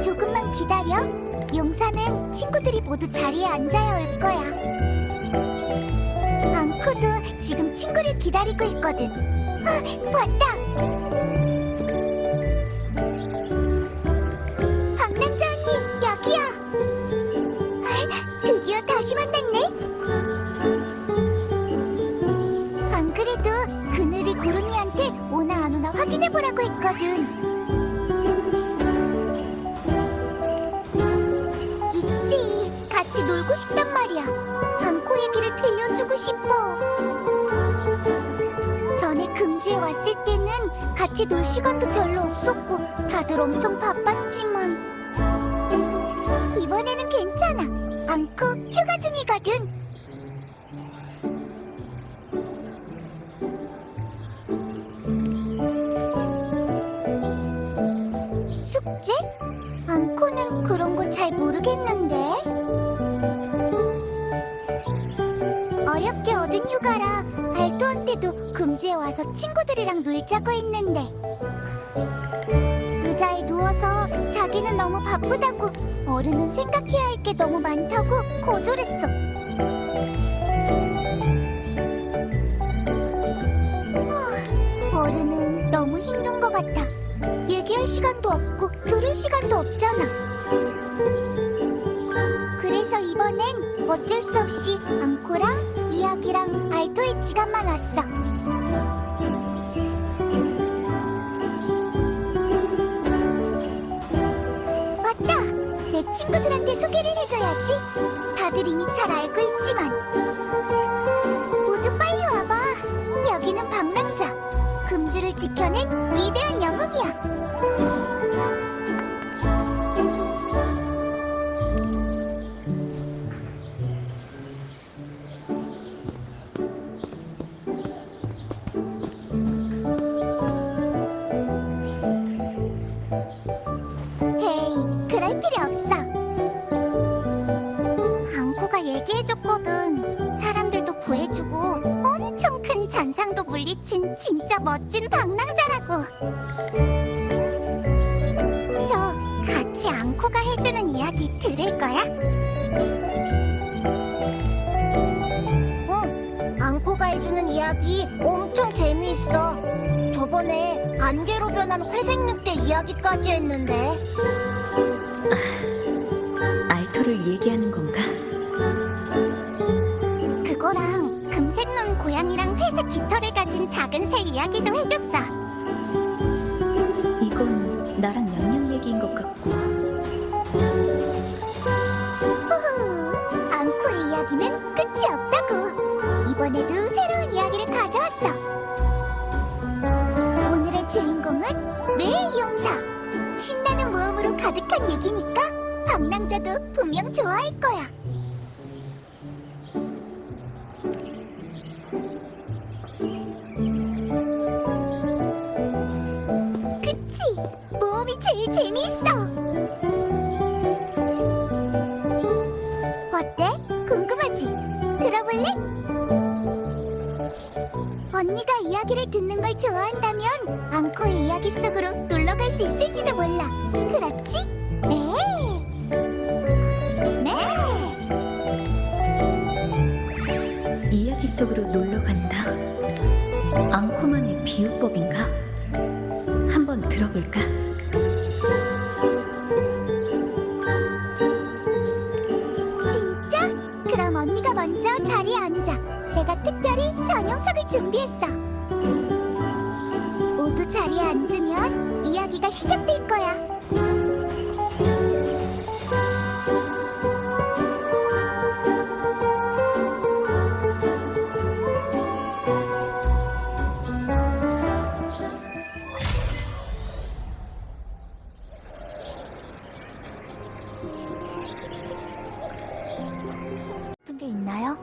조금만 기다려. 용사는 친구들이 모두 자리에 앉아야 올 거야. 앙코도 지금 친구를 기다리고 있거든. 왔다. 방랑자 언니, 여기야. 드디어 다시 만났네. 안 그래도 그늘이 구름이한테 오나 안 오나 확인해보라고 했거든. 있지, 같이 놀고 싶단 말이야. 앙코 얘기를 들려주고 싶어. 전에 금주에 왔을 때는 같이 놀 시간도 별로 없었고 다들 엄청 바빴지만 이번에는 괜찮아. 앙코 휴가 중이거든. 숙제? 앙코는 그런 거 잘 모르겠는데. 어렵게 얻은 휴가라 알토한테도 금주에 와서 친구들이랑 놀자고 했는데 의자에 누워서 자기는 너무 바쁘다고 어른은 생각해야 할 게 너무 많다고 거절했어. 어른은 너무 힘든 것 같아. 얘기할 시간도 없고 들을 시간도 없잖아. 그래서 이번엔 어쩔 수 없이 앙코랑 이야기랑 알토의 지갑만 왔어. 맞다! 내 친구들한테 소개를 해줘야지. 다들 이미 잘 알고 있지만. 모두 빨리 와봐. 여기는 방랑자. 금주를 지켜낸 위대한 영웅이야. 헤이, 그럴 필요 없어. 앙코가 얘기해줬거든. 사람들도 구해주고 엄청 큰 잔상도 물리친 진짜 멋진 방랑자라고. 저 같이 앙코가 해주는 이야기 들을 거야? 응, 앙코가 해주는 이야기 엄청 재미있어. 저번에 안개로 변한 회색 늑대 이야기까지 했는데. 알토를 얘기하는 건가? 그거랑 금색 눈 고양이랑 회색 깃털을 가진 작은 새 이야기도 해줬어. 이건 나랑 양양 얘기인 것 같고. 후후, 앙코 이야기는 끝이 없다고. 이번에도 새로운 이야기를 가져왔어. 오늘의 주인공은 매일 용사. 신나는 모험으로 가득한 얘기니까 방랑자도 분명 좋아할 거야. 그치? 모험이 제일 재미있어. 어때? 궁금하지? 들어볼래? 언니가 이야기를 듣는 걸 좋아한다면 앙코의 이야기 속으로 놀러 갈 수 있을지도 몰라. 그렇지? 네. 이야기 속으로 놀러 간다. 앙코만의 비유법인가? 한번 들어볼까? 진짜? 그럼 언니가 먼저 자리에 앉아. 내가 특별히 전용석을 준비했어. 모두 자리에 앉으면 이야기가 시작될 거야. 싶은 게 있나요?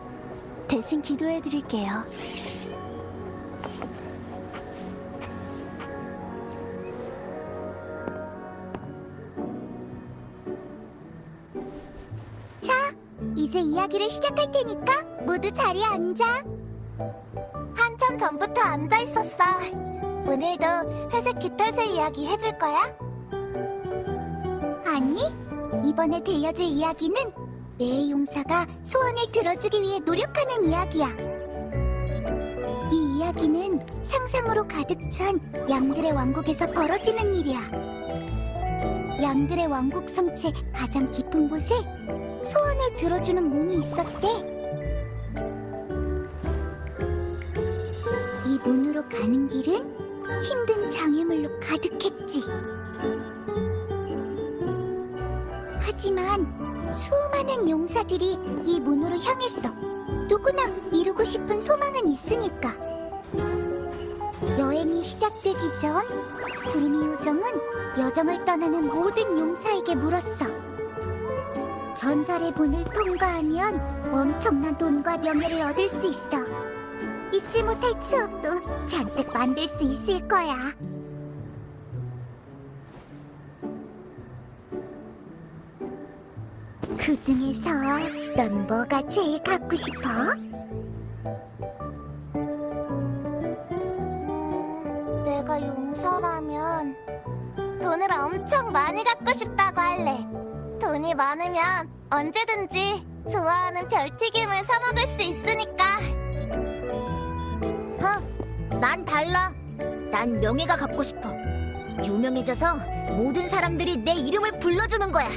대신 기도해 드릴게요. 자, 이제 이야기를 시작할 테니까 모두 자리에 앉아. 한참 전부터 앉아 있었어. 오늘도 회색 깃털새 이야기 해줄 거야? 아니, 이번에 들려줄 이야기는 내 용사가 소원을 들어주기 위해 노력하는 이야기야. 이 이야기는 상상으로 가득 찬 양들의 왕국에서 벌어지는 일이야. 양들의 왕국 성체 가장 깊은 곳에 소원을 들어주는 문이 있었대. 이 문으로 가는 길은 힘든 장애물로 가득했지. 하지만 수많은 용사들이 이 문으로 향했어. 누구나 이루고 싶은 소망은 있으니까. 여행이 시작되기 전 구름이 요정은 여정을 떠나는 모든 용사에게 물었어. 전설의 문을 통과하면 엄청난 돈과 명예를 얻을 수 있어. 잊지 못할 추억도 잔뜩 만들 수 있을 거야. 그 중에서 넌 뭐가 제일 갖고 싶어? 내가 용서라면 돈을 엄청 많이 갖고 싶다고 할래. 돈이 많으면 언제든지 좋아하는 별튀김을 사 먹을 수 있으니까. 난 달라. 난 명예가 갖고 싶어. 유명해져서 모든 사람들이 내 이름을 불러주는 거야.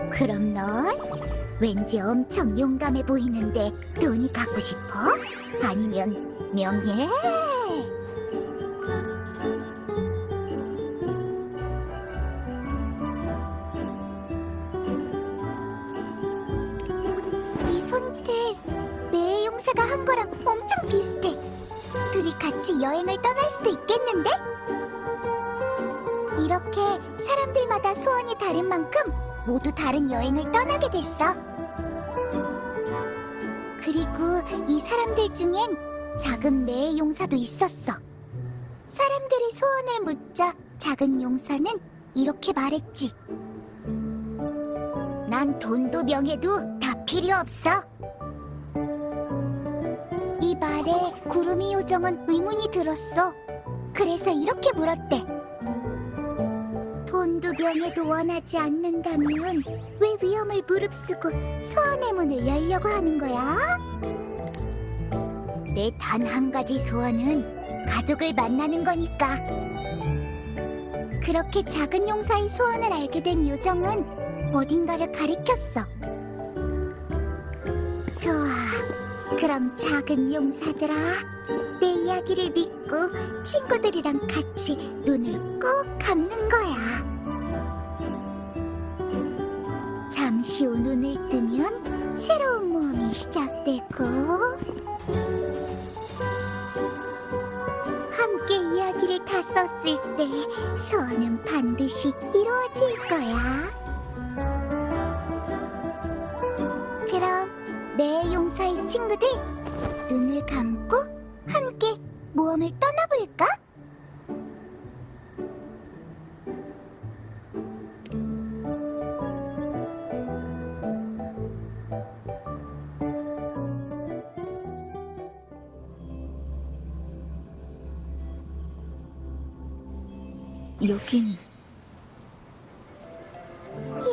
그럼 넌 왠지 엄청 용감해 보이는데 돈이 갖고 싶어? 아니면 명예? 이 선택 내 용사가 한 거랑 엄청 비슷해. 둘이 같이 여행을 떠날 수도 있겠는데? 이렇게 사람들마다 소원이 다른 만큼 모두 다른 여행을 떠나게 됐어. 그리고 이 사람들 중엔 작은 매 용사도 있었어. 사람들이 소원을 묻자 작은 용사는 이렇게 말했지. 난 돈도 명예도 다 필요 없어. 이 말에 구름이 요정은 의문이 들었어. 그래서 이렇게 물었대. 돈도 명예도 원하지 않는다면 왜 위험을 무릅쓰고 소원의 문을 열려고 하는 거야? 내 단 한 가지 소원은 가족을 만나는 거니까. 그렇게 작은 용사의 소원을 알게 된 요정은 어딘가를 가리켰어. 좋아, 그럼 작은 용사들아, 내 이야기를 믿고 친구들이랑 같이 눈을 꼭 감는 거야. 잠시 후 눈을 뜨면 새로운 모험이 시작되고 함께 이야기를 다 썼을 때 소원은 반드시 이루어질 거야. 그럼 내 용사의 친구들, 눈을 감고 함께 모험을 떠나볼까? 여긴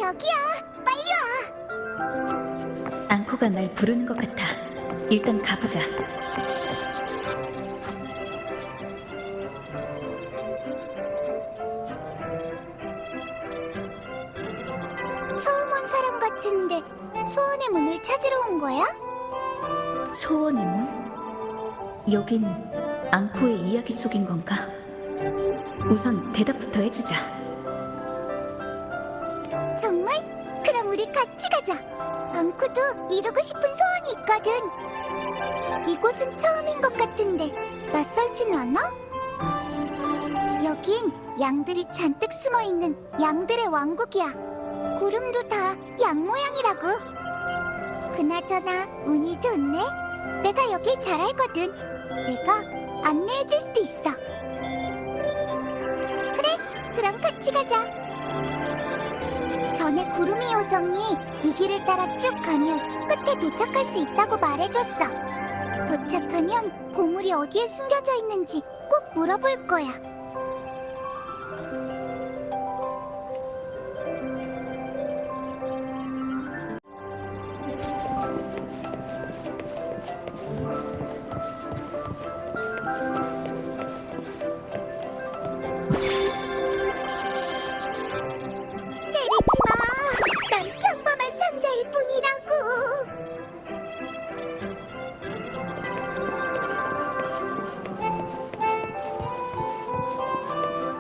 여기야, 빨리 와. 앙코가 날 부르는 것 같아. 일단 가보자. 처음 온 사람 같은데 소원의 문을 찾으러 온 거야? 소원의 문? 여긴 앙코의 이야기 속인 건가? 우선 대답부터 해주자. 정말? 그럼 우리 같이 가자. 앙코도 이루고 싶은 소원이 있거든. 이곳은 처음인 것 같은데 낯설진 않아? 여긴 양들이 잔뜩 숨어있는 양들의 왕국이야. 구름도 다 양 모양이라고. 그나저나 운이 좋네. 내가 여길 잘 알거든. 내가 안내해줄 수도 있어. 그래, 그럼 같이 가자. 전에 구름이 요정이 이 길을 따라 쭉 가면 끝에 도착할 수 있다고 말해줬어. 도착하면 보물이 어디에 숨겨져 있는지 꼭 물어볼 거야.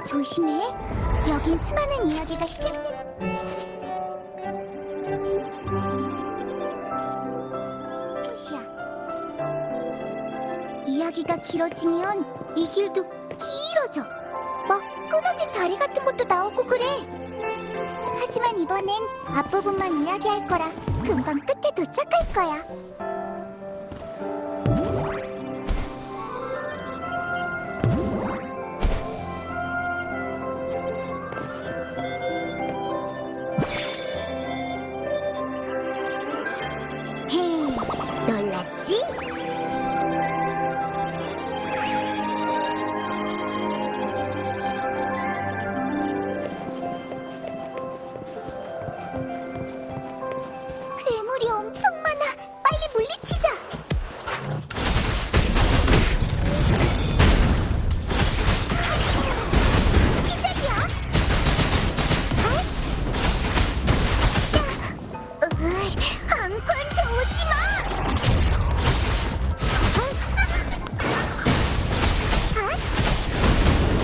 조심해. 여긴 수많은 이야기가 시작된. 짓이야. 이야기가 길어지면 이 길도 길어져. 막 끊어진 다리 같은 것도 나오고 그래. 하지만 이번엔 앞부분만 이야기할 거라 금방 끝에 도착할 거야. 헤이, 놀랐지? 괴물이 엄청 많아. 빨리 물리치자. 시작이야. 아? 야, 앙코한테 오지 마.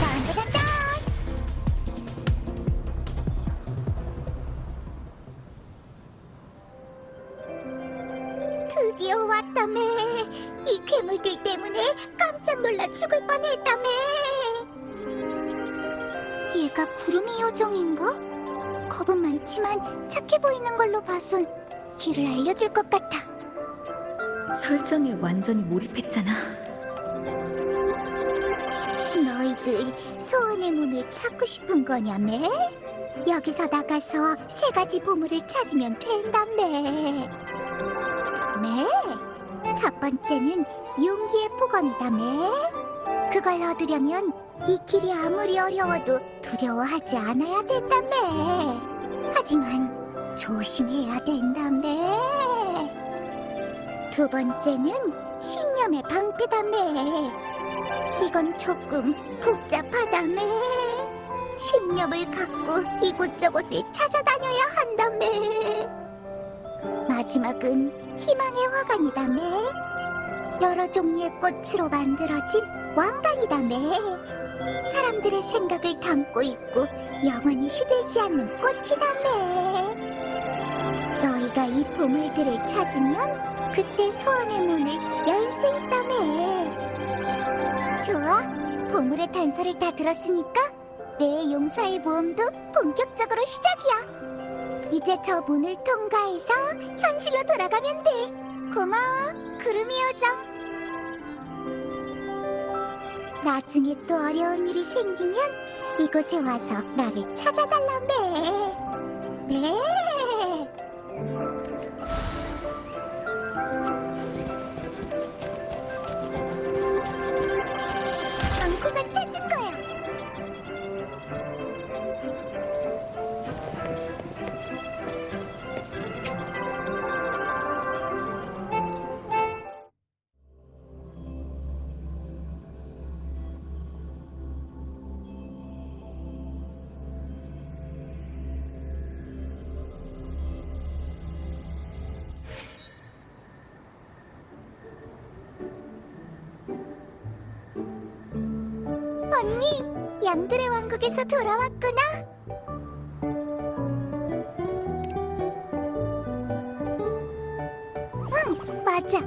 딴딴딴. 드디어 왔다며. 이 괴물들 때문에 깜짝 놀라 죽을 뻔했다며. 얘가 구름이 요정인가? 겁은 많지만 착해 보이는 걸로 봐선 길을 알려줄 것 같아. 설정에 완전히 몰입했잖아. 너희들 소원의 문을 찾고 싶은 거냐며? 여기서 나가서 세 가지 보물을 찾으면 된다며. 네, 첫 번째는 용기의 폭언이다며. 그걸 얻으려면 이 길이 아무리 어려워도 두려워하지 않아야 된다며. 하지만 조심해야 된다며. 두 번째는 신념의 방패다며. 이건 조금 복잡하다며. 신념을 갖고 이곳저곳을 찾아다녀야 한다며. 마지막은 희망의 화관이다며. 여러 종류의 꽃으로 만들어진 왕관이다며. 사람들의 생각을 담고 있고 영원히 시들지 않는 꽃이다며. 너희가 이 보물들을 찾으면 그때 소원의 문을 열 수 있다며. 좋아, 보물의 단서를 다 들었으니까 내 용사의 모험도 본격적으로 시작이야. 이제 저 문을 통과해서 현실로 돌아가면 돼. 고마워, 구름이 요정. 나중에 또 어려운 일이 생기면 이곳에 와서 나를 찾아달라며. 네. 앙코가 찾은 거야. 언니, 양들의 왕국에서 돌아왔구나. 응, 맞아.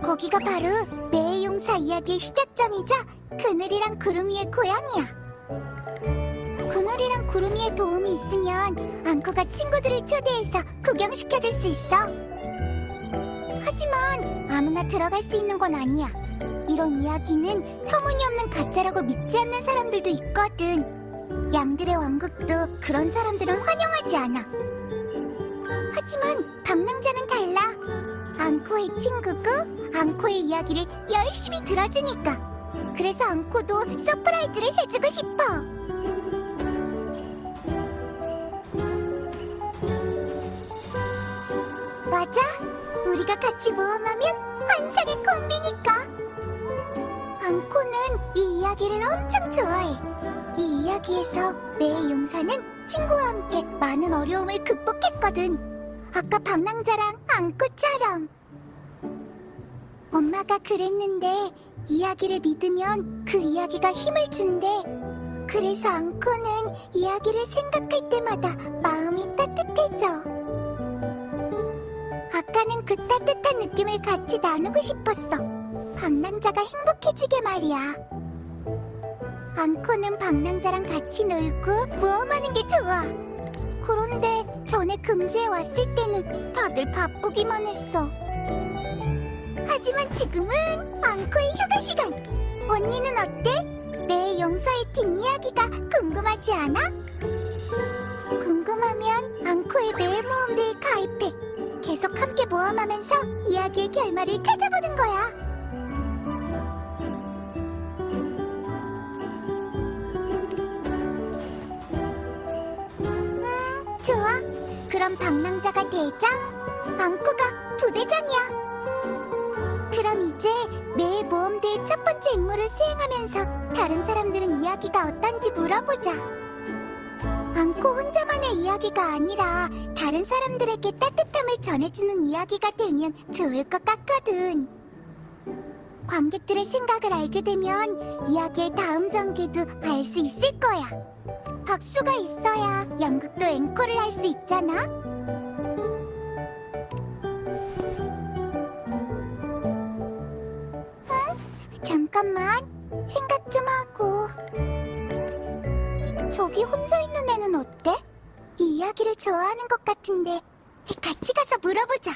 거기가 바로 내 용사 이야기의 시작점이자 그늘이랑 구름 위의 고향이야. 그늘이랑 구름 위의 도움이 있으면 앙코가 친구들을 초대해서 구경시켜줄 수 있어. 하지만 아무나 들어갈 수 있는 건 아니야. 이런 이야기는 터무니없는 가짜라고 믿지 않는 사람들도 있거든. 양들의 왕국도 그런 사람들은 환영하지 않아. 하지만 방랑자는 달라. 앙코의 친구고 앙코의 이야기를 열심히 들어주니까. 그래서 앙코도 서프라이즈를 해주고 싶어. 맞아. 우리가 같이 모험하면 환상의 콤비니까. 앙코는 이 이야기를 엄청 좋아해. 이 이야기에서 내 용사는 친구와 함께 많은 어려움을 극복했거든. 아까 방랑자랑 앙코처럼. 엄마가 그랬는데 이야기를 믿으면 그 이야기가 힘을 준대. 그래서 앙코는 이야기를 생각할 때마다 마음이 따뜻해져. 아까는 그 따뜻한 느낌을 같이 나누고 싶었어. 방랑자가 행복해지게 말이야. 앙코는 방랑자랑 같이 놀고 모험하는 게 좋아. 그런데 전에 금주에 왔을 때는 다들 바쁘기만 했어. 하지만 지금은 앙코의 휴가 시간. 언니는 어때? 내 용서의 뒷이야기가 궁금하지 않아? 궁금하면 앙코의 매일 모험대에 가입해. 계속 함께 모험하면서 이야기의 결말을 찾아보는 거야. 좋아. 그럼 방랑자가 대장, 앙코가 부대장이야. 그럼 이제 매일 모험대의 첫 번째 임무를 수행하면서 다른 사람들은 이야기가 어떤지 물어보자. 앙코 혼자만의 이야기가 아니라 다른 사람들에게 따뜻함을 전해주는 이야기가 되면 좋을 것 같거든. 관객들의 생각을 알게 되면 이야기의 다음 전개도 알 수 있을 거야. 박수가 있어야 연극도 앵콜을 할 수 있잖아. 잠깐만, 생각 좀 하고. 저기 혼자 있는 애는 어때? 이 이야기를 좋아하는 것 같은데 같이 가서 물어보자.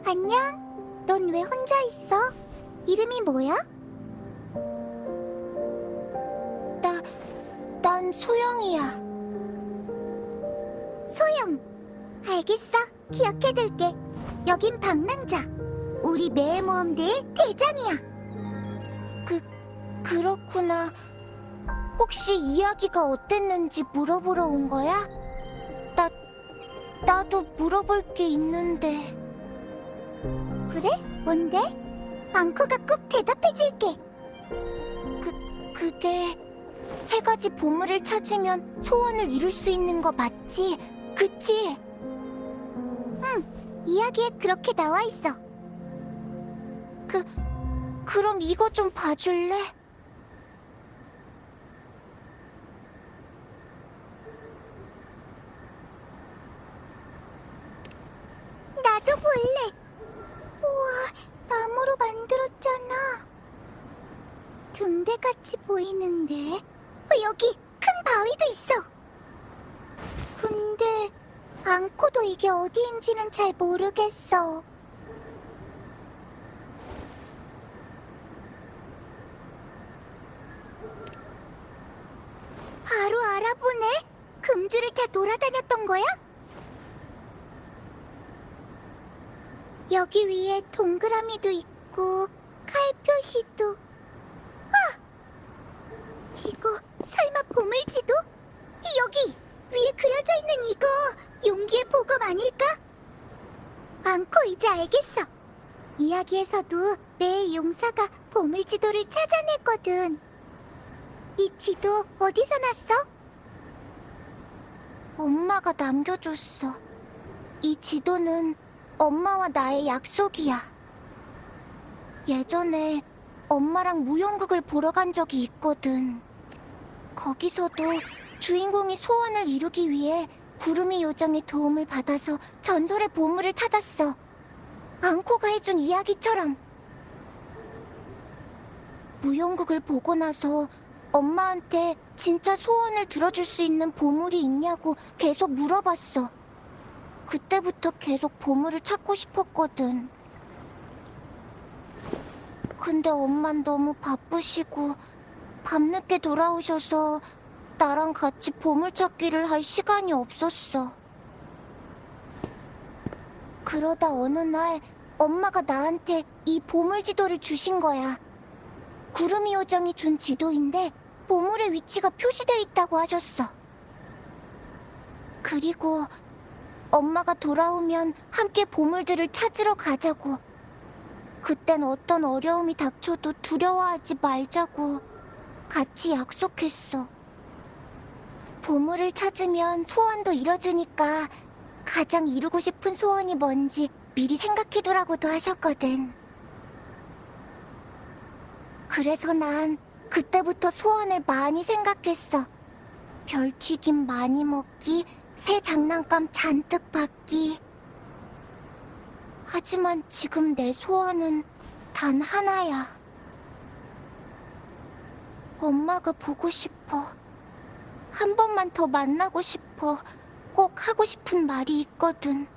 안녕? 넌 왜 혼자 있어? 이름이 뭐야? 난 소영이야. 소영. 알겠어. 기억해둘게. 여긴 방랑자. 우리 매일 모험대의 대장이야. 그렇구나. 혹시 이야기가 어땠는지 물어보러 온 거야? 나도 물어볼 게 있는데. 그래? 뭔데? 앙코가 꼭 대답해줄게. 그게 3가지 보물을 찾으면 소원을 이룰 수 있는 거 맞지? 그치? 응, 이야기에 그렇게 나와 있어. 그럼 이거 좀 봐줄래? 나도 볼래. 우와, 나무로 만들었잖아. 등대같이 보이는데? 여기 큰 바위도 있어. 근데 앙코도 이게 어디인지는 잘 모르겠어. 바로 알아보네. 금주를 다 돌아다녔던 거야? 여기 위에 동그라미도 있고 칼 표시도. 이거 설마 보물지도? 여기 위에 그려져 있는 이거 용기의 보검 아닐까? 앙코 이제 알겠어. 이야기에서도 내 용사가 보물지도를 찾아냈거든. 이 지도 어디서 났어? 엄마가 남겨줬어. 이 지도는 엄마와 나의 약속이야. 예전에 엄마랑 무용극을 보러 간 적이 있거든. 거기서도 주인공이 소원을 이루기 위해 구름이 요정의 도움을 받아서 전설의 보물을 찾았어. 앙코가 해준 이야기처럼. 무용극을 보고 나서 엄마한테 진짜 소원을 들어줄 수 있는 보물이 있냐고 계속 물어봤어. 그때부터 계속 보물을 찾고 싶었거든. 근데 엄만 너무 바쁘시고 밤늦게 돌아오셔서 나랑 같이 보물찾기를 할 시간이 없었어. 그러다 어느 날 엄마가 나한테 이 보물지도를 주신 거야. 구름이 요정이 준 지도인데 보물의 위치가 표시되어 있다고 하셨어. 그리고 엄마가 돌아오면 함께 보물들을 찾으러 가자고. 그땐 어떤 어려움이 닥쳐도 두려워하지 말자고 같이 약속했어. 보물을 찾으면 소원도 이뤄주니까 가장 이루고 싶은 소원이 뭔지 미리 생각해두라고도 하셨거든. 그래서 난 그때부터 소원을 많이 생각했어. 별튀김 많이 먹기, 새 장난감 잔뜩 받기. 하지만 지금 내 소원은 단 하나야. 엄마가 보고 싶어. 한 번만 더 만나고 싶어. 꼭 하고 싶은 말이 있거든.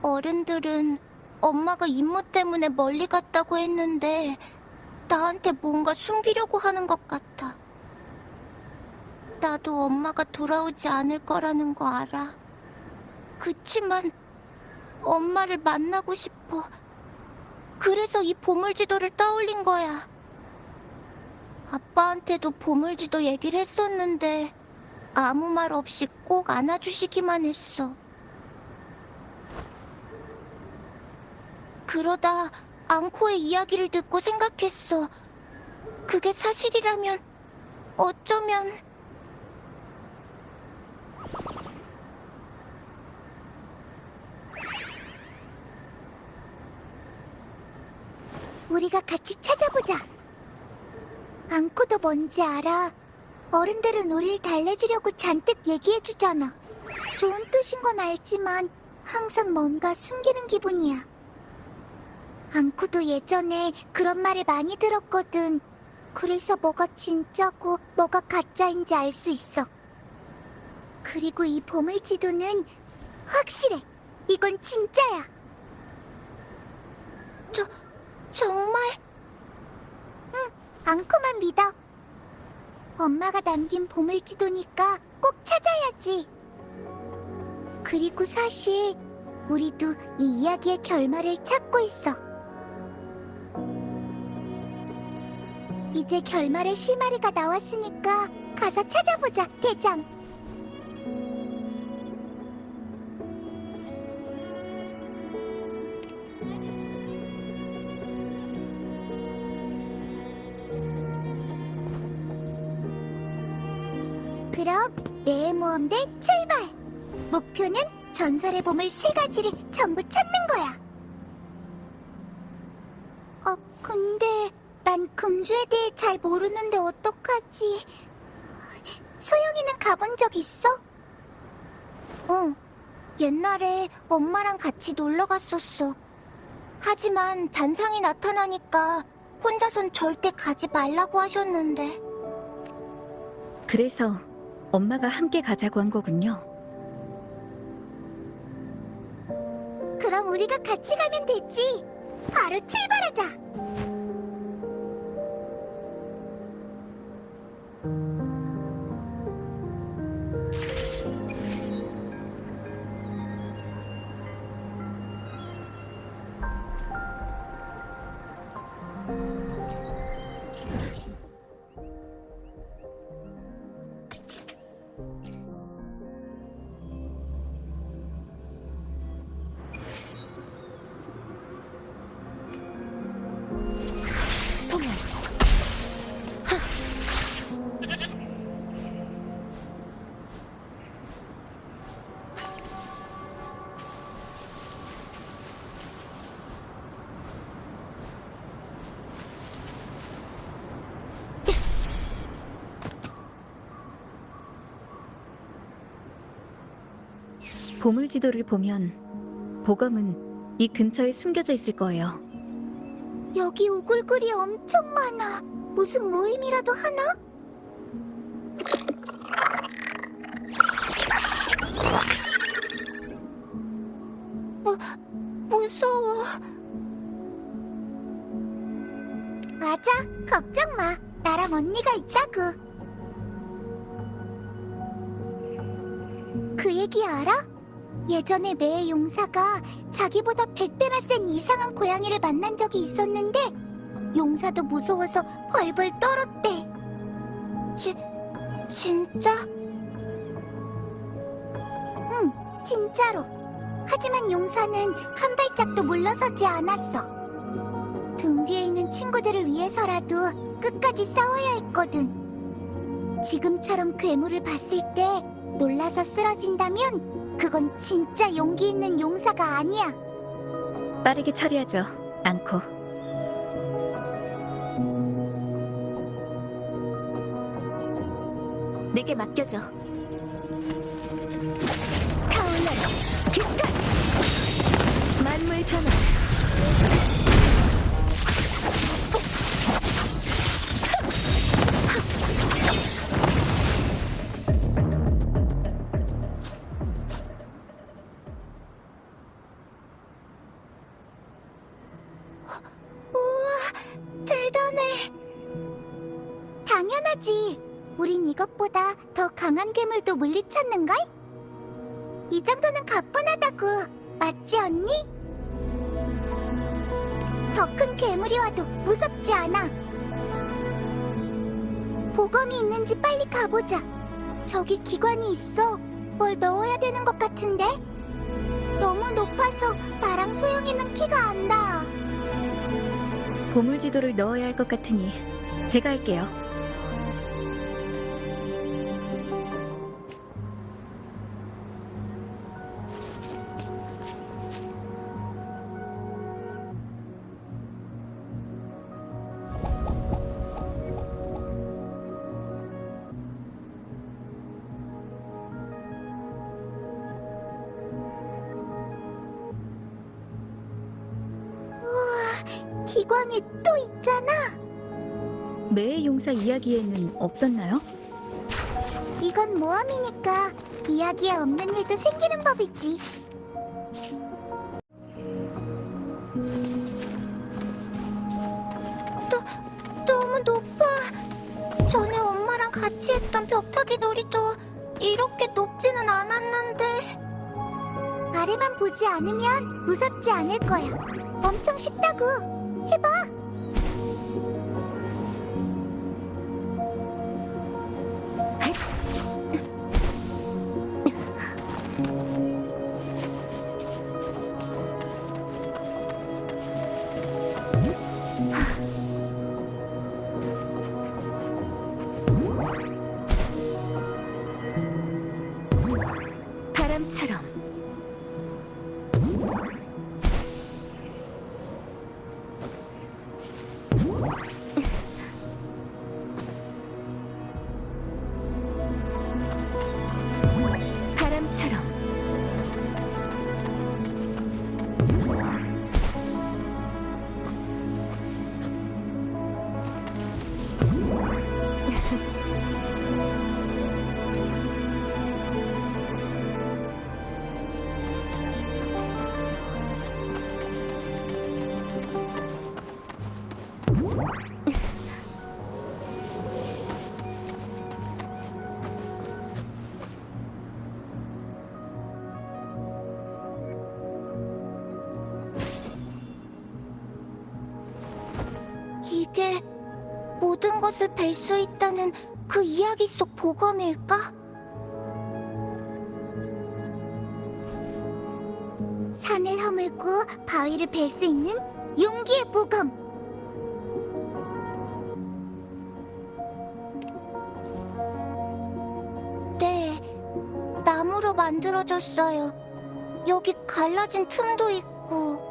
어른들은 엄마가 임무 때문에 멀리 갔다고 했는데 나한테 뭔가 숨기려고 하는 것 같아. 나도 엄마가 돌아오지 않을 거라는 거 알아. 그치만 엄마를 만나고 싶어. 그래서 이 보물지도를 떠올린 거야. 아빠한테도 보물지도 얘기를 했었는데 아무 말 없이 꼭 안아주시기만 했어. 그러다 앙코의 이야기를 듣고 생각했어. 그게 사실이라면 어쩌면... 우리가 같이 찾아보자. 앙코도 뭔지 알아. 어른들은 우리를 달래주려고 잔뜩 얘기해주잖아. 좋은 뜻인 건 알지만 항상 뭔가 숨기는 기분이야. 앙코도 예전에 그런 말을 많이 들었거든. 그래서 뭐가 진짜고 뭐가 가짜인지 알 수 있어. 그리고 이 보물지도는 확실해. 이건 진짜야. 정말? 응, 앙코만 믿어. 엄마가 남긴 보물지도니까 꼭 찾아야지. 그리고 사실 우리도 이 이야기의 결말을 찾고 있어. 이제 결말의 실마리가 나왔으니까 가서 찾아보자, 대장. 그럼 내 모험대 출발! 목표는 전설의 보물 3가지를 전부 찾는 거야. 근데 난 금주에 대해 잘 모르는데 어떡하지? 소영이는 가본 적 있어? 응, 옛날에 엄마랑 같이 놀러 갔었어. 하지만 잔상이 나타나니까 혼자선 절대 가지 말라고 하셨는데. 그래서 엄마가 함께 가자고 한 거군요. 그럼 우리가 같이 가면 되지. 바로 출발하자. 소멸. 보물지도를 보면 보검은 이 근처에 숨겨져 있을 거예요. 여기 우글글이 엄청 많아. 무슨 모임이라도 하나? 무서워. 맞아, 걱정 마. 나랑 언니가 있다구. 그 얘기 알아? 예전에 매의 용사가 자기보다 100배나 센 이상한 고양이를 만난 적이 있었는데 용사도 무서워서 벌벌 떨었대. 진짜? 응, 진짜로. 하지만 용사는 한 발짝도 물러서지 않았어. 등 뒤에 있는 친구들을 위해서라도 끝까지 싸워야 했거든. 지금처럼 괴물을 봤을 때 놀라서 쓰러진다면 그건 진짜 용기 있는 용사가 아니야. 빠르게 처리하죠, 앙코. 내게 맡겨줘. 타올라라. 기스칼. 만물 변화. 우와, 대단해. 당연하지. 우린 이것보다 더 강한 괴물도 물리쳤는걸? 이 정도는 가뿐하다고. 맞지 언니? 더 큰 괴물이 와도 무섭지 않아. 보검이 있는지 빨리 가보자. 저기 기관이 있어. 뭘 넣어야 되는 것 같은데? 너무 높아서 나랑 소영이는 키가 안 닿아. 보물 지도를 넣어야 할 것 같으니 제가 할게요. 기관이 또 있잖아. 매의 용사 이야기에는 없었나요? 이건 모험이니까 이야기에 없는 일도 생기는 법이지. 너무 높아. 전에 엄마랑 같이 했던 벽타기 놀이도 이렇게 높지는 않았는데. 아래만 보지 않으면 무섭지 않을 거야. 엄청 쉽다고. 해봐. 바람처럼. 바람처럼. 이게 모든 것을 뵐 수 있다는 그 이야기 속 보검일까? 산을 허물고 바위를 벨 수 있는 용기의 보검. 네, 나무로 만들어졌어요. 여기 갈라진 틈도 있고.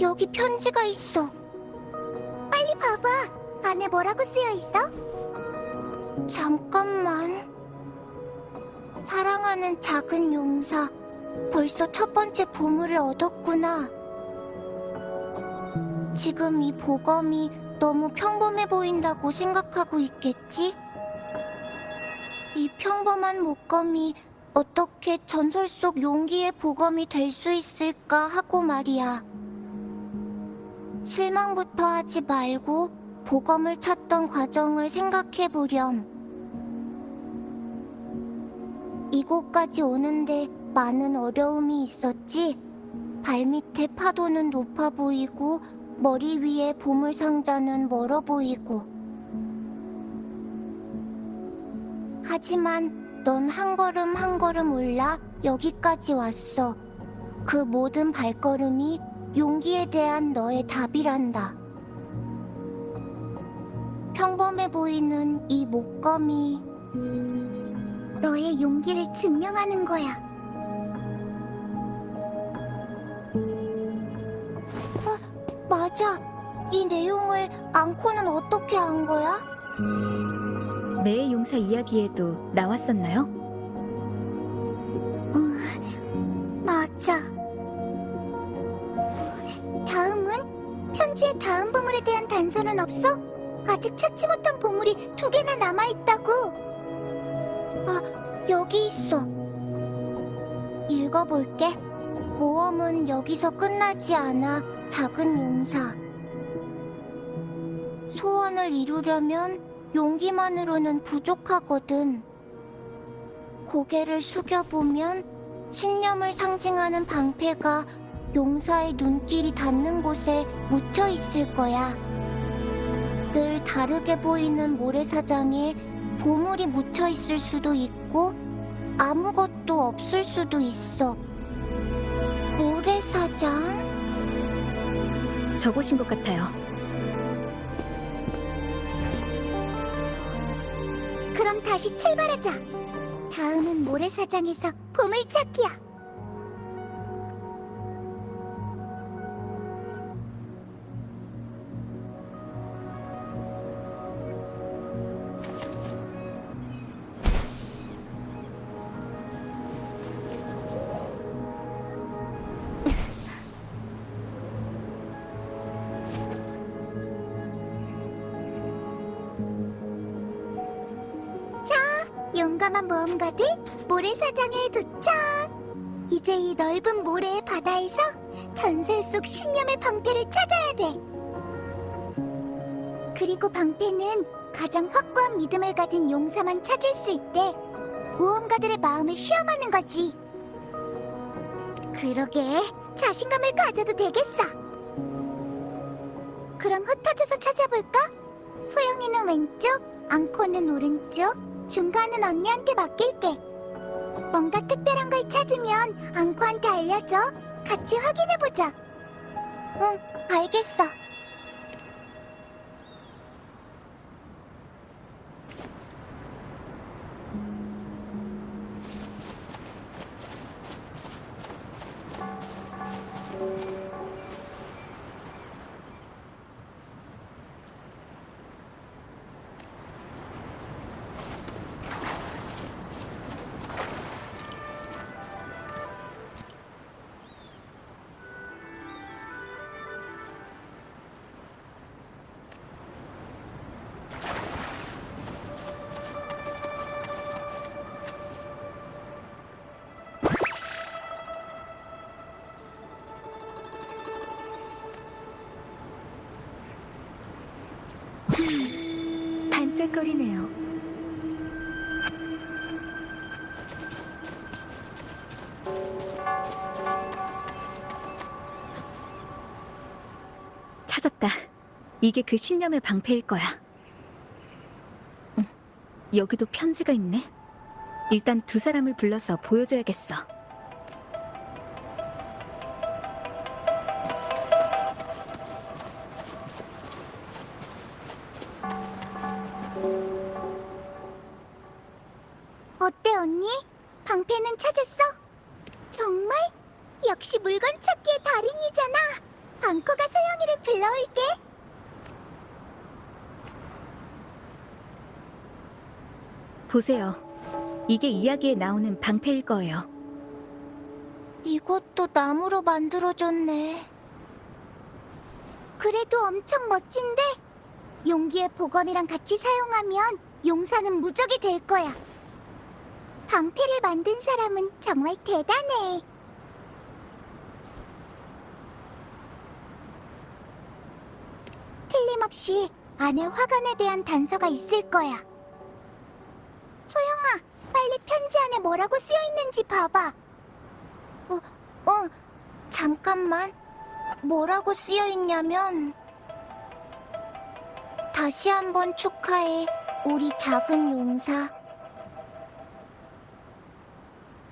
여기 편지가 있어. 빨리 봐봐. 안에 뭐라고 쓰여 있어? 잠깐만. 사랑하는 작은 용사, 벌써 첫 번째 보물을 얻었구나. 지금 이 보검이 너무 평범해 보인다고 생각하고 있겠지? 이 평범한 목검이 어떻게 전설 속 용기의 보검이 될 수 있을까 하고 말이야. 실망부터 하지 말고 보검을 찾던 과정을 생각해 보렴. 이곳까지 오는데 많은 어려움이 있었지? 발밑에 파도는 높아 보이고 머리 위에 보물 상자는 멀어 보이고 하지만 넌 한 걸음 한 걸음 올라 여기까지 왔어. 그 모든 발걸음이 용기에 대한 너의 답이란다. 평범해 보이는 이 목검이 너의 용기를 증명하는 거야. 맞아. 이 내용을 앙코는 어떻게 안 거야? 매의 용사 이야기에도 나왔었나요? 맞아. 다음은? 편지의 다음 보물에 대한 단서는 없어? 아직 찾지 못한 보물이 2개나 남아있다고. 아, 여기 있어. 읽어볼게. 모험은 여기서 끝나지 않아, 작은 용사. 소원을 이루려면 용기만으로는 부족하거든. 고개를 숙여보면 신념을 상징하는 방패가 용사의 눈길이 닿는 곳에 묻혀 있을 거야. 늘 다르게 보이는 모래사장에 보물이 묻혀 있을 수도 있고 아무것도 없을 수도 있어. 모래사장? 저곳인 것 같아요. 그럼 다시 출발하자. 다음은 모래사장에서 보물찾기야. 용감한 모험가들, 모래사장에 도착! 이제 이 넓은 모래의 바다에서 전설 속 신념의 방패를 찾아야 돼. 그리고 방패는 가장 확고한 믿음을 가진 용사만 찾을 수 있대. 모험가들의 마음을 시험하는 거지. 그러게, 자신감을 가져도 되겠어. 그럼 흩어져서 찾아볼까? 소영이는 왼쪽, 앙코는 오른쪽, 중간은 언니한테 맡길게. 뭔가 특별한 걸 찾으면 앙코한테 알려줘. 같이 확인해보자. 응, 알겠어. 반짝거리네요. 찾았다. 이게 그 신념의 방패일 거야. 여기도 편지가 있네. 일단 2사람을 불러서 보여줘야겠어. 어때 언니? 방패는 찾았어? 정말? 역시 물건 찾기의 달인이잖아. 앙코가 소영이를 불러올게. 보세요. 이게 이야기에 나오는 방패일 거예요. 이것도 나무로 만들어졌네. 그래도 엄청 멋진데? 용기의 보검이랑 같이 사용하면 용사는 무적이 될 거야. 방패를 만든 사람은 정말 대단해. 틀림없이 안에 화관에 대한 단서가 있을 거야. 소영아, 빨리 편지 안에 뭐라고 쓰여 있는지 봐봐. 잠깐만. 뭐라고 쓰여 있냐면 다시 한번 축하해, 우리 작은 용사.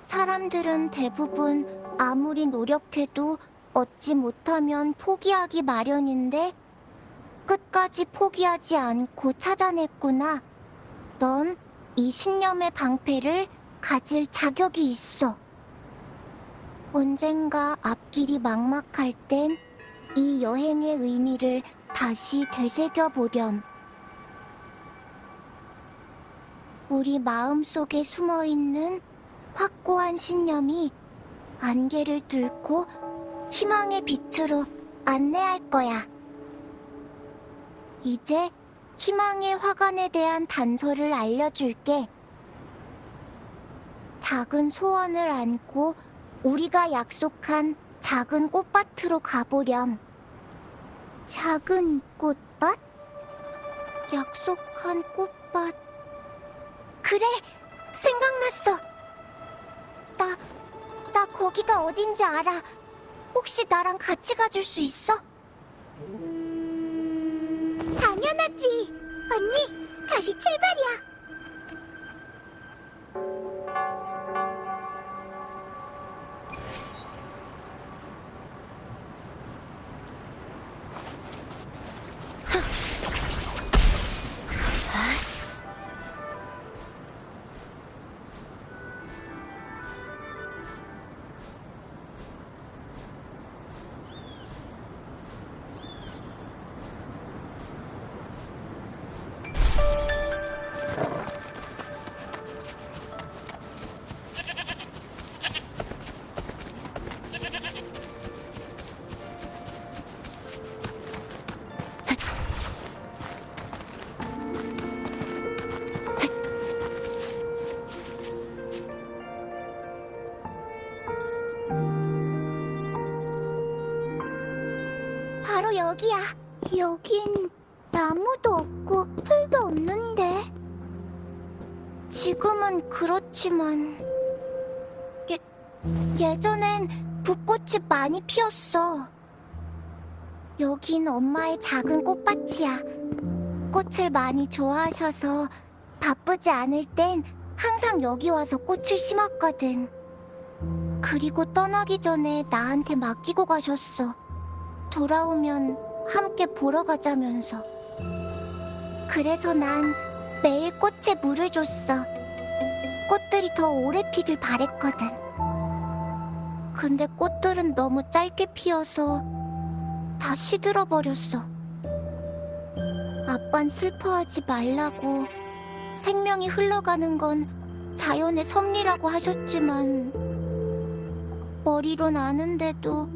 사람들은 대부분 아무리 노력해도 얻지 못하면 포기하기 마련인데 끝까지 포기하지 않고 찾아냈구나. 넌 이 신념의 방패를 가질 자격이 있어. 언젠가 앞길이 막막할 땐 이 여행의 의미를 다시 되새겨보렴. 우리 마음속에 숨어있는 확고한 신념이 안개를 뚫고 희망의 빛으로 안내할 거야. 이제 희망의 화관에 대한 단서를 알려줄게. 작은 소원을 안고 우리가 약속한 작은 꽃밭으로 가보렴. 작은 꽃밭? 약속한 꽃밭. 그래! 생각났어! 나 거기가 어딘지 알아. 혹시 나랑 같이 가줄 수 있어? 당연하지! 언니, 다시 출발이야! 바로 여기야. 여긴 나무도 없고 풀도 없는데. 지금은 그렇지만 예전엔 붓꽃이 많이 피었어. 여긴 엄마의 작은 꽃밭이야. 꽃을 많이 좋아하셔서 바쁘지 않을 땐 항상 여기 와서 꽃을 심었거든. 그리고 떠나기 전에 나한테 맡기고 가셨어. 돌아오면 함께 보러 가자면서. 그래서 난 매일 꽃에 물을 줬어. 꽃들이 더 오래 피길 바랬거든. 근데 꽃들은 너무 짧게 피어서 다 시들어버렸어. 아빤 슬퍼하지 말라고, 생명이 흘러가는 건 자연의 섭리라고 하셨지만 머리론 아는데도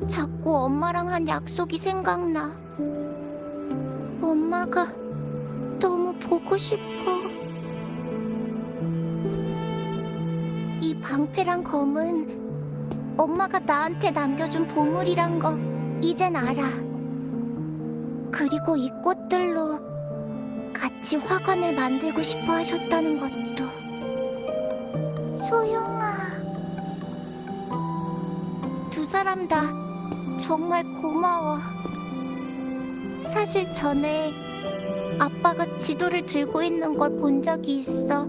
자꾸 엄마랑 한 약속이 생각나. 엄마가 너무 보고 싶어. 이 방패랑 검은 엄마가 나한테 남겨준 보물이란 거 이젠 알아. 그리고 이 꽃들로 같이 화관을 만들고 싶어 하셨다는 것도. 소영아, 두 사람 다 정말 고마워. 사실 전에 아빠가 지도를 들고 있는 걸 본 적이 있어.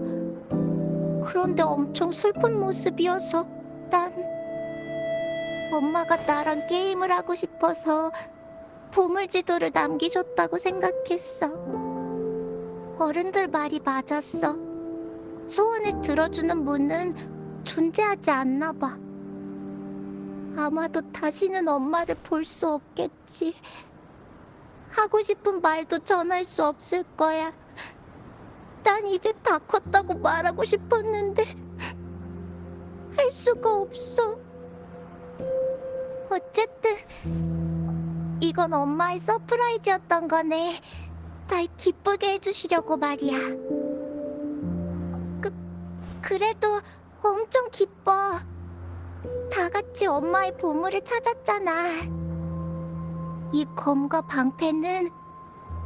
그런데 엄청 슬픈 모습이어서 난 엄마가 나랑 게임을 하고 싶어서 보물지도를 남기셨다고 생각했어. 어른들 말이 맞았어. 소원을 들어주는 문은 존재하지 않나 봐. 아마도 다시는 엄마를 볼 수 없겠지. 하고 싶은 말도 전할 수 없을 거야. 난 이제 다 컸다고 말하고 싶었는데 할 수가 없어. 어쨌든 이건 엄마의 서프라이즈였던 거네. 날 기쁘게 해주시려고 말이야. 그래도 엄청 기뻐. 다 같이 엄마의 보물을 찾았잖아. 이 검과 방패는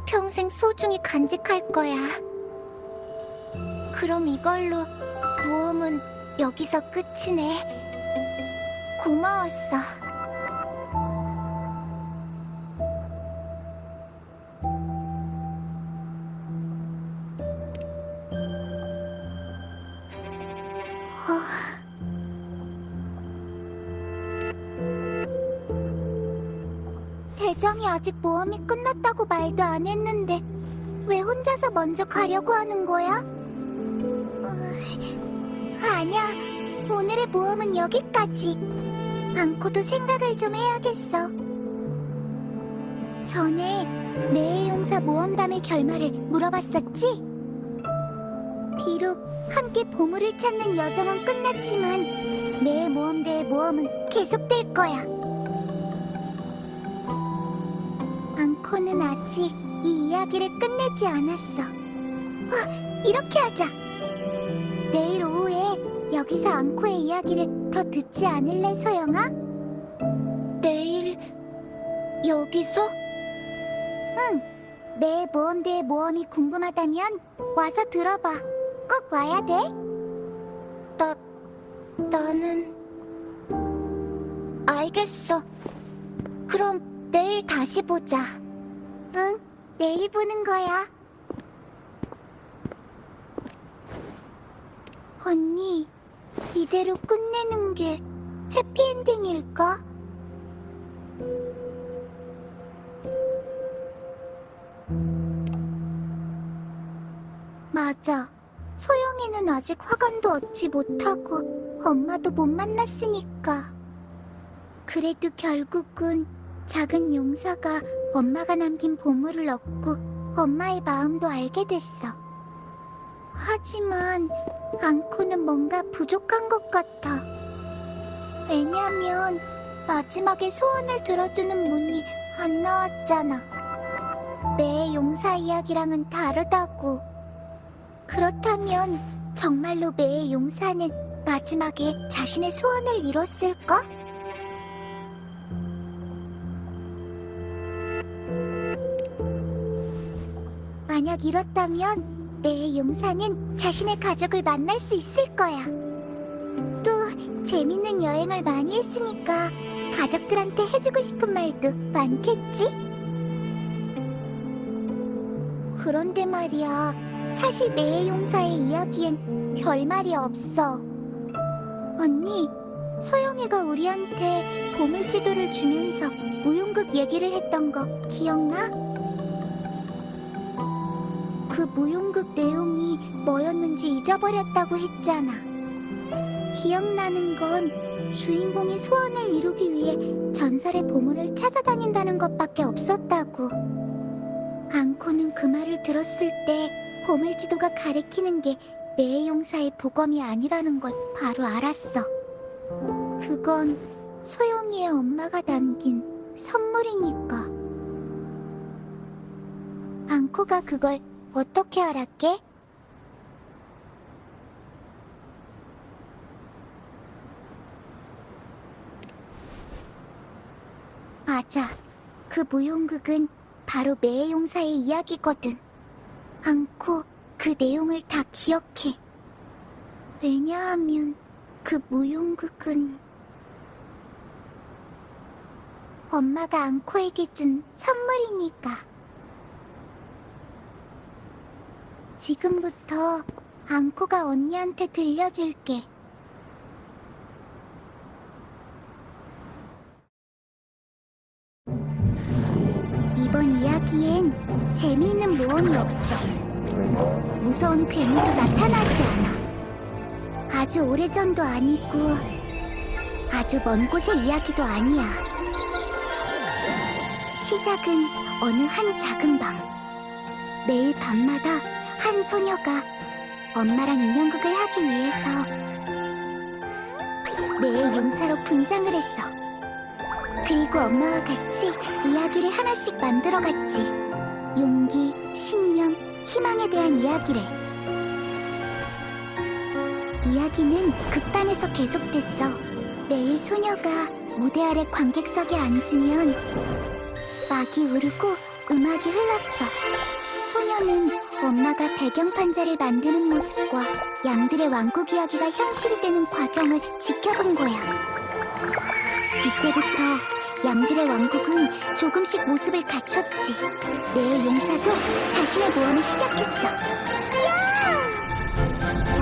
평생 소중히 간직할 거야. 그럼 이걸로 모험은 여기서 끝이네. 고마웠어. 대장이 아직 모험이 끝났다고 말도 안 했는데 왜 혼자서 먼저 가려고 하는 거야? 아니야, 오늘의 모험은 여기까지. 않고도 생각을 좀 해야겠어. 전에 매의 용사 모험담의 결말을 물어봤었지? 비록 함께 보물을 찾는 여정은 끝났지만 매의 모험대의 모험은 계속될 거야. 앙코는 아직 이 이야기를 끝내지 않았어. 이렇게 하자. 내일 오후에 여기서 앙코의 이야기를 더 듣지 않을래, 소영아? 내일 여기서? 응. 내 모험대의 모험이 궁금하다면 와서 들어봐. 꼭 와야 돼. 나는... 알겠어. 그럼 내일 다시 보자. 응, 내일 보는 거야. 언니, 이대로 끝내는 게 해피엔딩일까? 맞아. 소영이는 아직 화관도 얻지 못하고 엄마도 못 만났으니까. 그래도 결국은 작은 용사가 엄마가 남긴 보물을 얻고 엄마의 마음도 알게 됐어. 하지만 앙코는 뭔가 부족한 것 같아. 왜냐면 마지막에 소원을 들어주는 문이 안 나왔잖아. 매의 용사 이야기랑은 다르다고. 그렇다면 정말로 매의 용사는 마지막에 자신의 소원을 이뤘을까? 만약 이렇다면 매의 용사는 자신의 가족을 만날 수 있을 거야. 또 재밌는 여행을 많이 했으니까 가족들한테 해주고 싶은 말도 많겠지? 그런데 말이야, 사실 매의 용사의 이야기엔 결말이 없어. 언니, 소영이가 우리한테 보물지도를 주면서 무용극 얘기를 했던 거 기억나? 그 무용극 내용이 뭐였는지 잊어버렸다고 했잖아. 기억나는 건 주인공이 소원을 이루기 위해 전설의 보물을 찾아다닌다는 것밖에 없었다고. 앙코는 그 말을 들었을 때 보물지도가 가리키는 게 매의 용사의 보검이 아니라는 걸 바로 알았어. 그건 소영이의 엄마가 남긴 선물이니까. 앙코가 그걸 어떻게 알았게? 맞아. 그 무용극은 바로 매의 용사의 이야기거든. 앙코, 그 내용을 다 기억해. 왜냐하면 그 무용극은 엄마가 앙코에게 준 선물이니까. 지금부터 앙코가 언니한테 들려줄게. 이번 이야기엔 재미있는 모험이 없어. 무서운 괴물도 나타나지 않아. 아주 오래전도 아니고 아주 먼 곳의 이야기도 아니야. 시작은 어느 한 작은 방. 매일 밤마다 한 소녀가 엄마랑 인형극을 하기 위해서 매의 용사로 분장을 했어. 그리고 엄마와 같이 이야기를 하나씩 만들어갔지. 용기, 신념, 희망에 대한 이야기를. 이야기는 극단에서 계속됐어. 매일 소녀가 무대 아래 관객석에 앉으면 막이 오르고 음악이 흘렀어. 소녀는 엄마가 배경판자를 만드는 모습과 양들의 왕국 이야기가 현실이 되는 과정을 지켜본 거야. 이때부터 양들의 왕국은 조금씩 모습을 갖췄지. 매의 용사도 자신의 모험을 시작했어.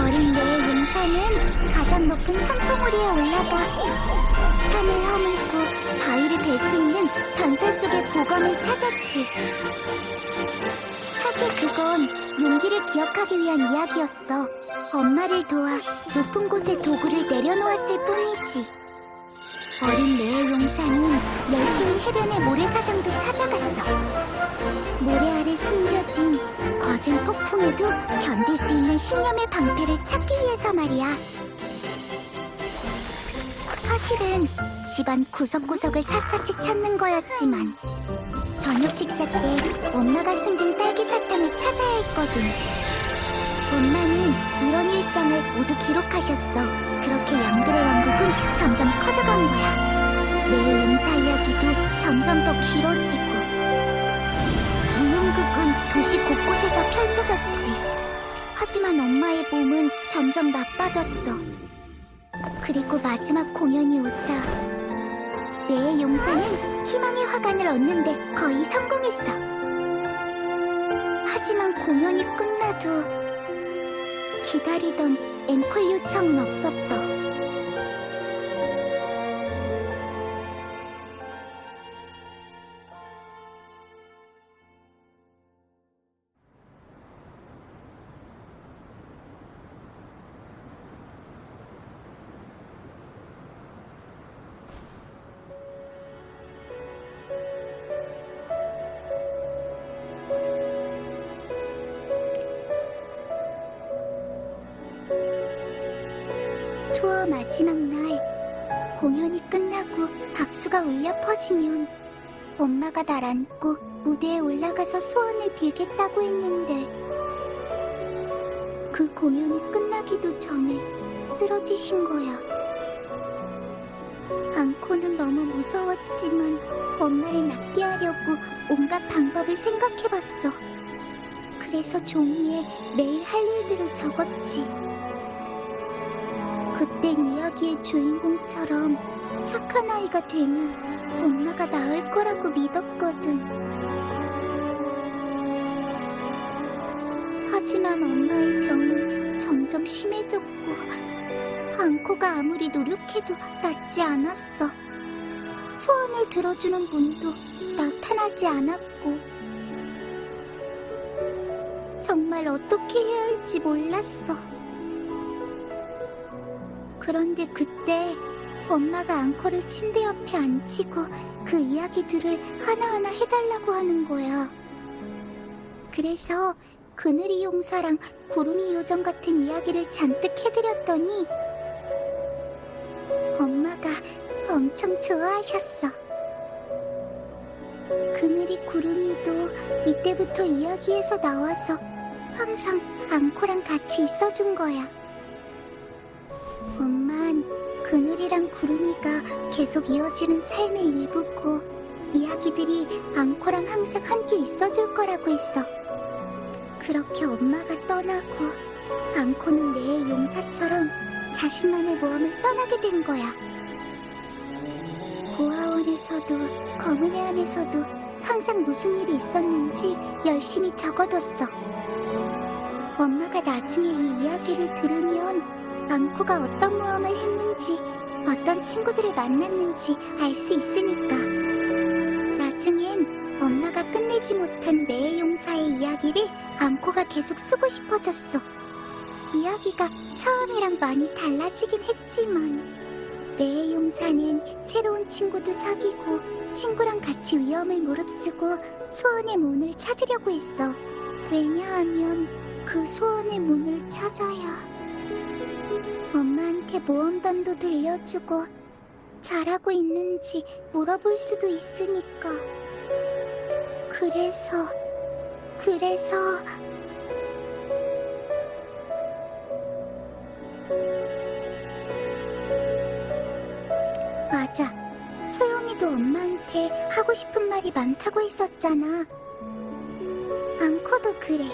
어린 매의 용사는 가장 높은 산봉우리에 올라가 산을 허물고 바위를 벨 수 있는 전설 속의 보검을 찾았지. 사실 그건 용기를 기억하기 위한 이야기였어. 엄마를 도와 높은 곳에 도구를 내려놓았을 뿐이지. 어린 레의 용사는 열심히 해변의 모래사장도 찾아갔어. 모래 아래 숨겨진 거센 폭풍에도 견딜 수 있는 신념의 방패를 찾기 위해서 말이야. 사실은 집안 구석구석을 샅샅이 찾는 거였지만 저녁 식사 때 엄마가 숨긴 딸기 사탕을 찾아야 했거든. 엄마는 이런 일상을 모두 기록하셨어. 그렇게 양들의 왕국은 점점 커져간 거야. 내 용사 이야기도 점점 더 길어지고 무용극은 도시 곳곳에서 펼쳐졌지. 하지만 엄마의 몸은 점점 나빠졌어. 그리고 마지막 공연이 오자 내 용사는 희망의 화관을 얻는데 거의 성공했어. 하지만 공연이 끝나도 기다리던 앵콜 요청은 없었어. 투어 마지막 날 공연이 끝나고 박수가 울려 퍼지면 엄마가 날 안고 무대에 올라가서 소원을 빌겠다고 했는데 그 공연이 끝나기도 전에 쓰러지신 거야. 안고는 너무 무서웠지만 엄마를 낫게 하려고 온갖 방법을 생각해봤어. 그래서 종이에 매일 할 일들을 적었지. 그땐 이야기의 주인공처럼 착한 아이가 되면 엄마가 나을 거라고 믿었거든. 하지만 엄마의 병은 점점 심해졌고 앙코가 아무리 노력해도 낫지 않았어. 소원을 들어주는 분도 나타나지 않았고 정말 어떻게 해야 할지 몰랐어. 그런데 그때 엄마가 앙코를 침대 옆에 앉히고 그 이야기들을 하나하나 해달라고 하는 거야. 그래서 그늘이 용사랑 구름이 요정 같은 이야기를 잔뜩 해드렸더니 엄마가 엄청 좋아하셨어. 그늘이 구름이도 이때부터 이야기에서 나와서 항상 앙코랑 같이 있어준 거야. 엄만 그늘이랑 구름이가 계속 이어지는 삶의 일부고 이야기들이 앙코랑 항상 함께 있어줄 거라고 했어. 그렇게 엄마가 떠나고 앙코는 내 용사처럼 자신만의 모험을 떠나게 된 거야. 고아원에서도 검은의 안에서도 항상 무슨 일이 있었는지 열심히 적어뒀어. 엄마가 나중에 이 이야기를 들으면 앙코가 어떤 모험을 했는지 어떤 친구들을 만났는지 알 수 있으니까. 나중엔 엄마가 끝내지 못한 내 용사의 이야기를 앙코가 계속 쓰고 싶어졌어. 이야기가 처음이랑 많이 달라지긴 했지만 내 용사는 새로운 친구도 사귀고 친구랑 같이 위험을 무릅쓰고 소원의 문을 찾으려고 했어. 왜냐하면 그 소원의 문을 찾아야 엄마한테 모험담도 들려주고 잘하고 있는지 물어볼 수도 있으니까. 그래서 맞아. 소영이도 엄마한테 하고 싶은 말이 많다고 했었잖아. 앙코도 그래.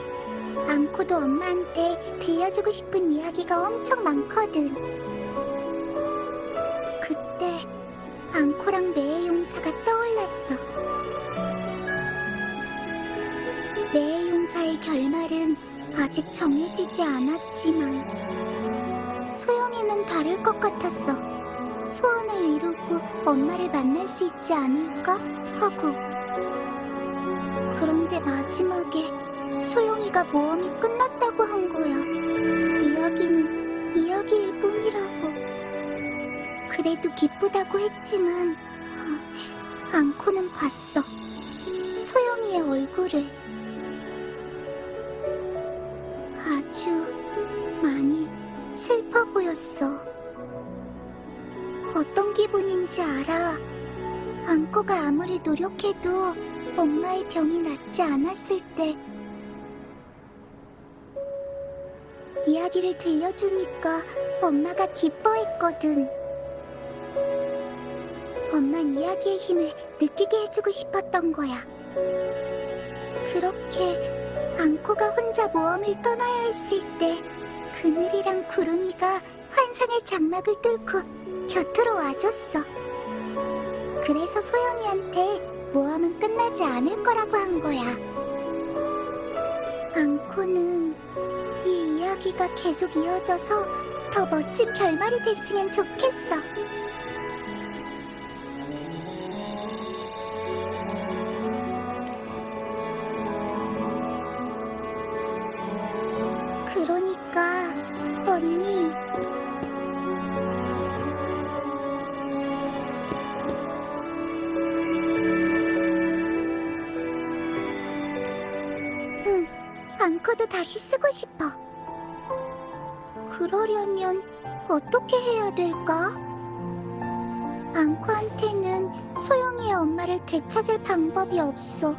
앙코도 엄마한테 들려주고 싶은 이야기가 엄청 많거든. 그때 앙코랑 매의 용사가 떠올랐어. 매의 용사의 결말은 아직 정해지지 않았지만 소영이는 다를 것 같았어. 소원을 이루고 엄마를 만날 수 있지 않을까 하고. 그런데 마지막에 소영이가 모험이 끝났다고 한 거야. 이야기는 이야기일 뿐이라고. 그래도 기쁘다고 했지만 앙코는 봤어. 소영이의 얼굴을. 아주 많이 슬퍼 보였어. 어떤 기분인지 알아. 앙코가 아무리 노력해도 엄마의 병이 낫지 않았을 때 이야기를 들려주니까 엄마가 기뻐했거든. 엄만 이야기의 힘을 느끼게 해주고 싶었던 거야. 그렇게 앙코가 혼자 모험을 떠나야 했을 때 그늘이랑 구름이가 환상의 장막을 뚫고 곁으로 와줬어. 그래서 소영이한테 모험은 끝나지 않을 거라고 한 거야. 앙코는 이 이야기가 계속 이어져서 더 멋진 결말이 됐으면 좋겠어. 그러니까 언니, 응, 앙코도 다시 쓰고 싶어. 그러려면 어떻게 해야 될까? 앙코한테는 소영이의 엄마를 되찾을 방법이 없어.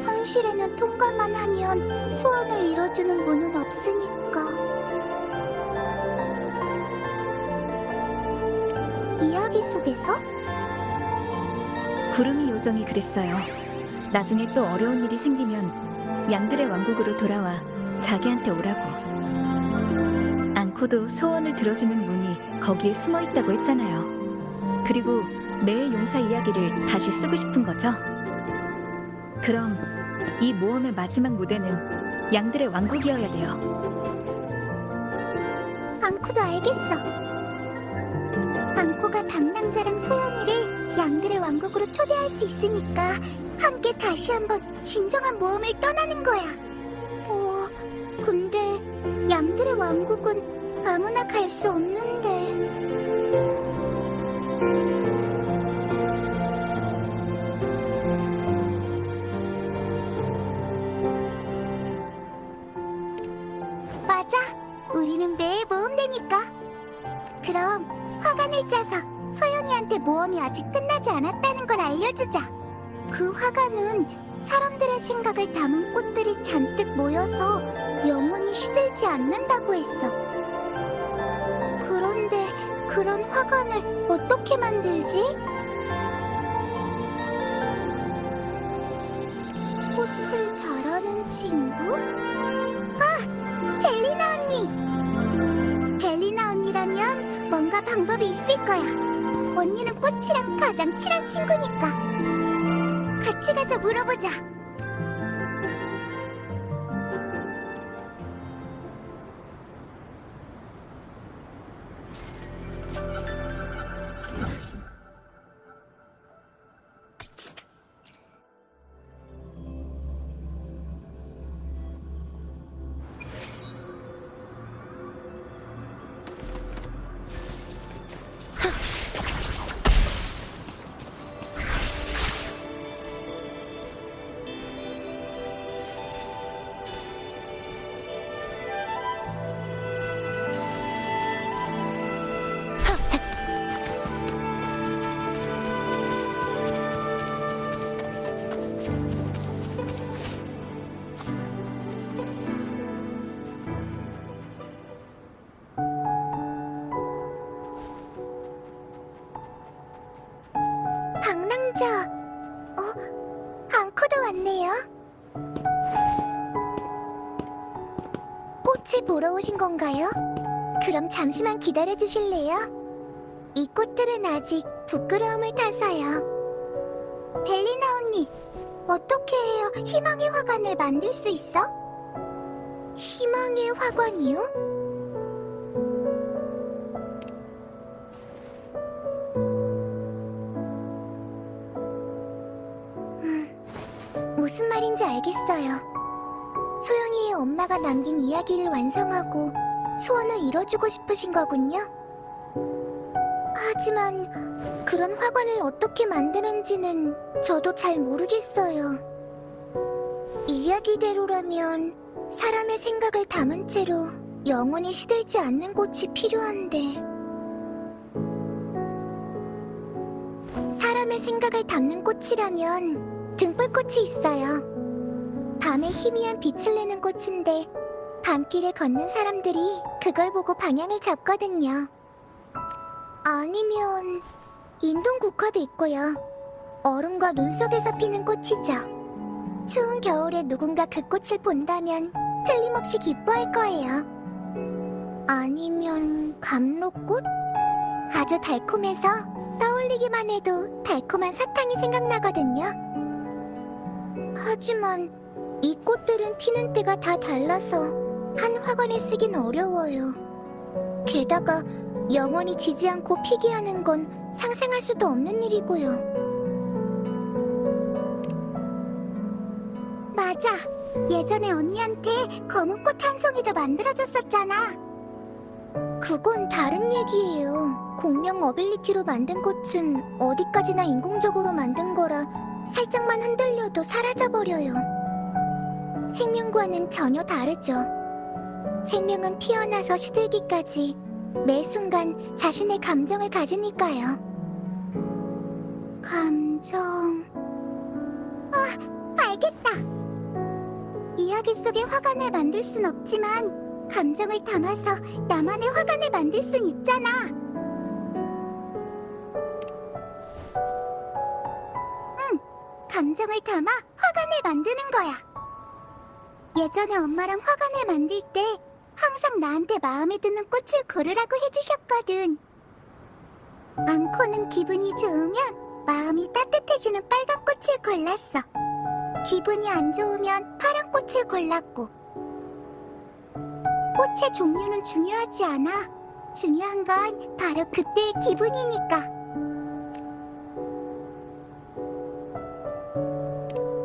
현실에는 통과만 하면 소원을 이뤄주는 문은 없으니까. 이야기 속에서? 구름이 요정이 그랬어요. 나중에 또 어려운 일이 생기면 양들의 왕국으로 돌아와 자기한테 오라고. 앙코도 소원을 들어주는 문이 거기에 숨어 있다고 했잖아요. 그리고 매의 용사 이야기를 다시 쓰고 싶은 거죠. 그럼 이 모험의 마지막 무대는 양들의 왕국이어야 돼요. 앙코도 알겠어. 앙코가 방랑자랑 소영이를 양들의 왕국으로 초대할 수 있으니까 함께 다시 한번 진정한 모험을 떠나는 거야. 근데 양들의 왕국은 아무나 갈 수 없는데. 맞아. 우리는 매일 모험되니까. 그럼 화관을 짜서 소영이한테 모험이 아직 끝나지 않았다는 걸 알려주자. 그 화관은 사람들의 생각을 담은 꽃들이 잔뜩 모여서 영원히 시들지 않는다고 했어. 그런데 그런 화관을 어떻게 만들지? 꽃을 잘하는 친구? 벨리나 언니! 벨리나 언니라면 뭔가 방법이 있을 거야. 언니는 꽃이랑 가장 친한 친구니까. 같이 가서 물어보자. 방랑자, 앙코도 왔네요. 꽃을 보러 오신 건가요? 그럼 잠시만 기다려 주실래요? 이 꽃들은 아직 부끄러움을 타서요. 벨리나 언니, 어떻게 해야 희망의 화관을 만들 수 있어? 희망의 화관이요? 무슨 말인지 알겠어요. 소영이의 엄마가 남긴 이야기를 완성하고 소원을 이뤄주고 싶으신 거군요. 하지만 그런 화관을 어떻게 만드는지는 저도 잘 모르겠어요. 이야기대로라면 사람의 생각을 담은 채로 영원히 시들지 않는 꽃이 필요한데, 사람의 생각을 담는 꽃이라면 등불꽃이 있어요. 밤에 희미한 빛을 내는 꽃인데 밤길을 걷는 사람들이 그걸 보고 방향을 잡거든요. 아니면 인동국화도 있고요. 얼음과 눈 속에서 피는 꽃이죠. 추운 겨울에 누군가 그 꽃을 본다면 틀림없이 기뻐할 거예요. 아니면 감로꽃? 아주 달콤해서 떠올리기만 해도 달콤한 사탕이 생각나거든요. 하지만 이 꽃들은 피는 때가 다 달라서 한 화관에 쓰긴 어려워요. 게다가 영원히 지지 않고 피게 하는 건 상상할 수도 없는 일이고요. 맞아. 예전에 언니한테 검은 꽃 한 송이도 만들어줬었잖아. 그건 다른 얘기예요. 공룡 어빌리티로 만든 꽃은 어디까지나 인공적으로 만든 거라 살짝만 흔들려도 사라져버려요. 생명과는 전혀 다르죠. 생명은 피어나서 시들기까지 매 순간 자신의 감정을 가지니까요. 감정... 알겠다. 이야기 속의 화관을 만들 순 없지만 감정을 담아서 나만의 화관을 만들 순 있잖아. 응, 감정을 담아 화관을 만드는 거야. 예전에 엄마랑 화관을 만들 때 항상 나한테 마음에 드는 꽃을 고르라고 해주셨거든. 많고는 기분이 좋으면 마음이 따뜻해지는 빨간 꽃을 골랐어. 기분이 안 좋으면 파란 꽃을 골랐고. 꽃의 종류는 중요하지 않아. 중요한 건 바로 그때의 기분이니까.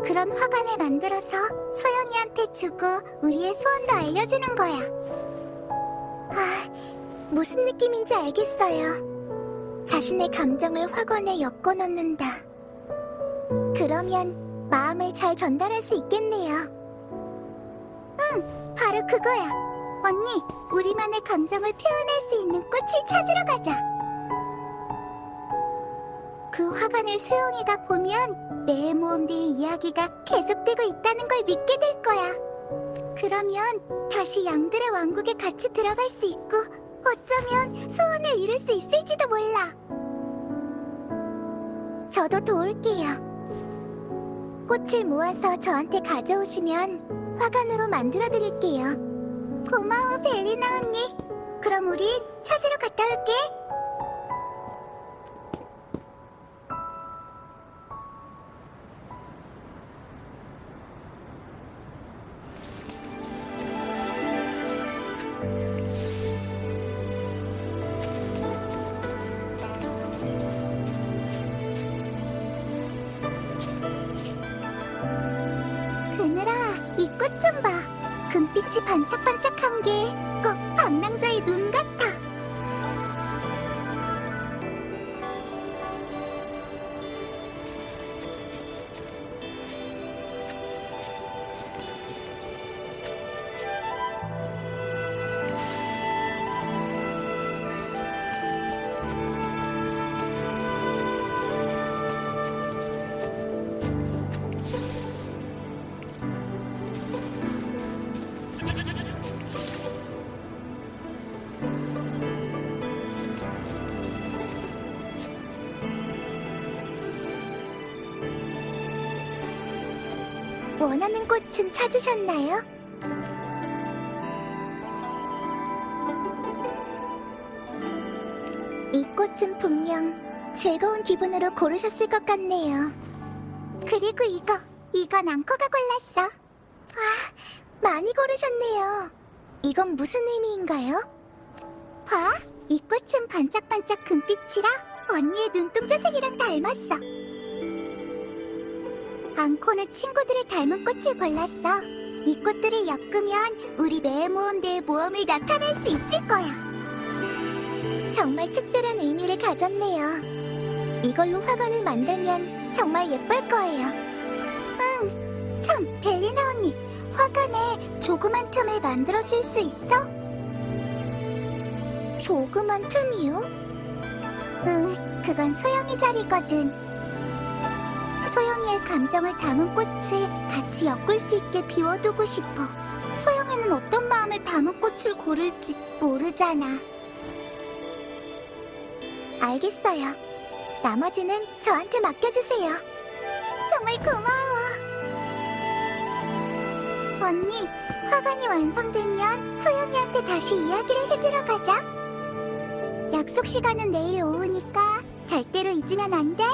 그런 화관을 만들어서 소영이한테 주고 우리의 소원도 알려주는 거야. 무슨 느낌인지 알겠어요. 자신의 감정을 화관에 엮어 넣는다. 그러면 마음을 잘 전달할 수 있겠네요. 응, 바로 그거야. 언니, 우리만의 감정을 표현할 수 있는 꽃을 찾으러 가자. 그 화관을 소영이가 보면 내 모험대의 이야기가 계속되고 있다는 걸 믿게 될 거야. 그러면 다시 양들의 왕국에 같이 들어갈 수 있고 어쩌면 소원을 이룰 수 있을지도 몰라. 저도 도울게요. 꽃을 모아서 저한테 가져오시면 화관으로 만들어드릴게요. 고마워, 벨리나 언니. 그럼 우린 찾으러 갔다 올게. 그늘아, 이 꽃 좀 봐. 금빛이 반짝반짝한 게 꼭 밤낭자의 눈 같아. 원하는 꽃은 찾으셨나요? 이 꽃은 분명 즐거운 기분으로 고르셨을 것 같네요. 그리고 이건 앙코가 골랐어. 많이 고르셨네요. 이건 무슨 의미인가요? 봐, 이 꽃은 반짝반짝 금빛이라 언니의 눈동자 색이랑 닮았어. 앙코는 친구들을 닮은 꽃을 골랐어. 이 꽃들을 엮으면 우리 매의 모험대의 모험을 나타낼 수 있을 거야. 정말 특별한 의미를 가졌네요. 이걸로 화관을 만들면 정말 예쁠 거예요. 응, 참, 벨리나 언니, 화관에 조그만 틈을 만들어줄 수 있어? 조그만 틈이요? 응, 그건 소영이 자리거든. 소영이의 감정을 담은 꽃을 같이 엮을 수 있게 비워두고 싶어. 소영이는 어떤 마음을 담은 꽃을 고를지 모르잖아. 알겠어요. 나머지는 저한테 맡겨주세요. 정말 고마워. 언니, 화관이 완성되면 소영이한테 다시 이야기를 해주러 가자. 약속 시간은 내일 오후니까 절대로 잊으면 안 돼.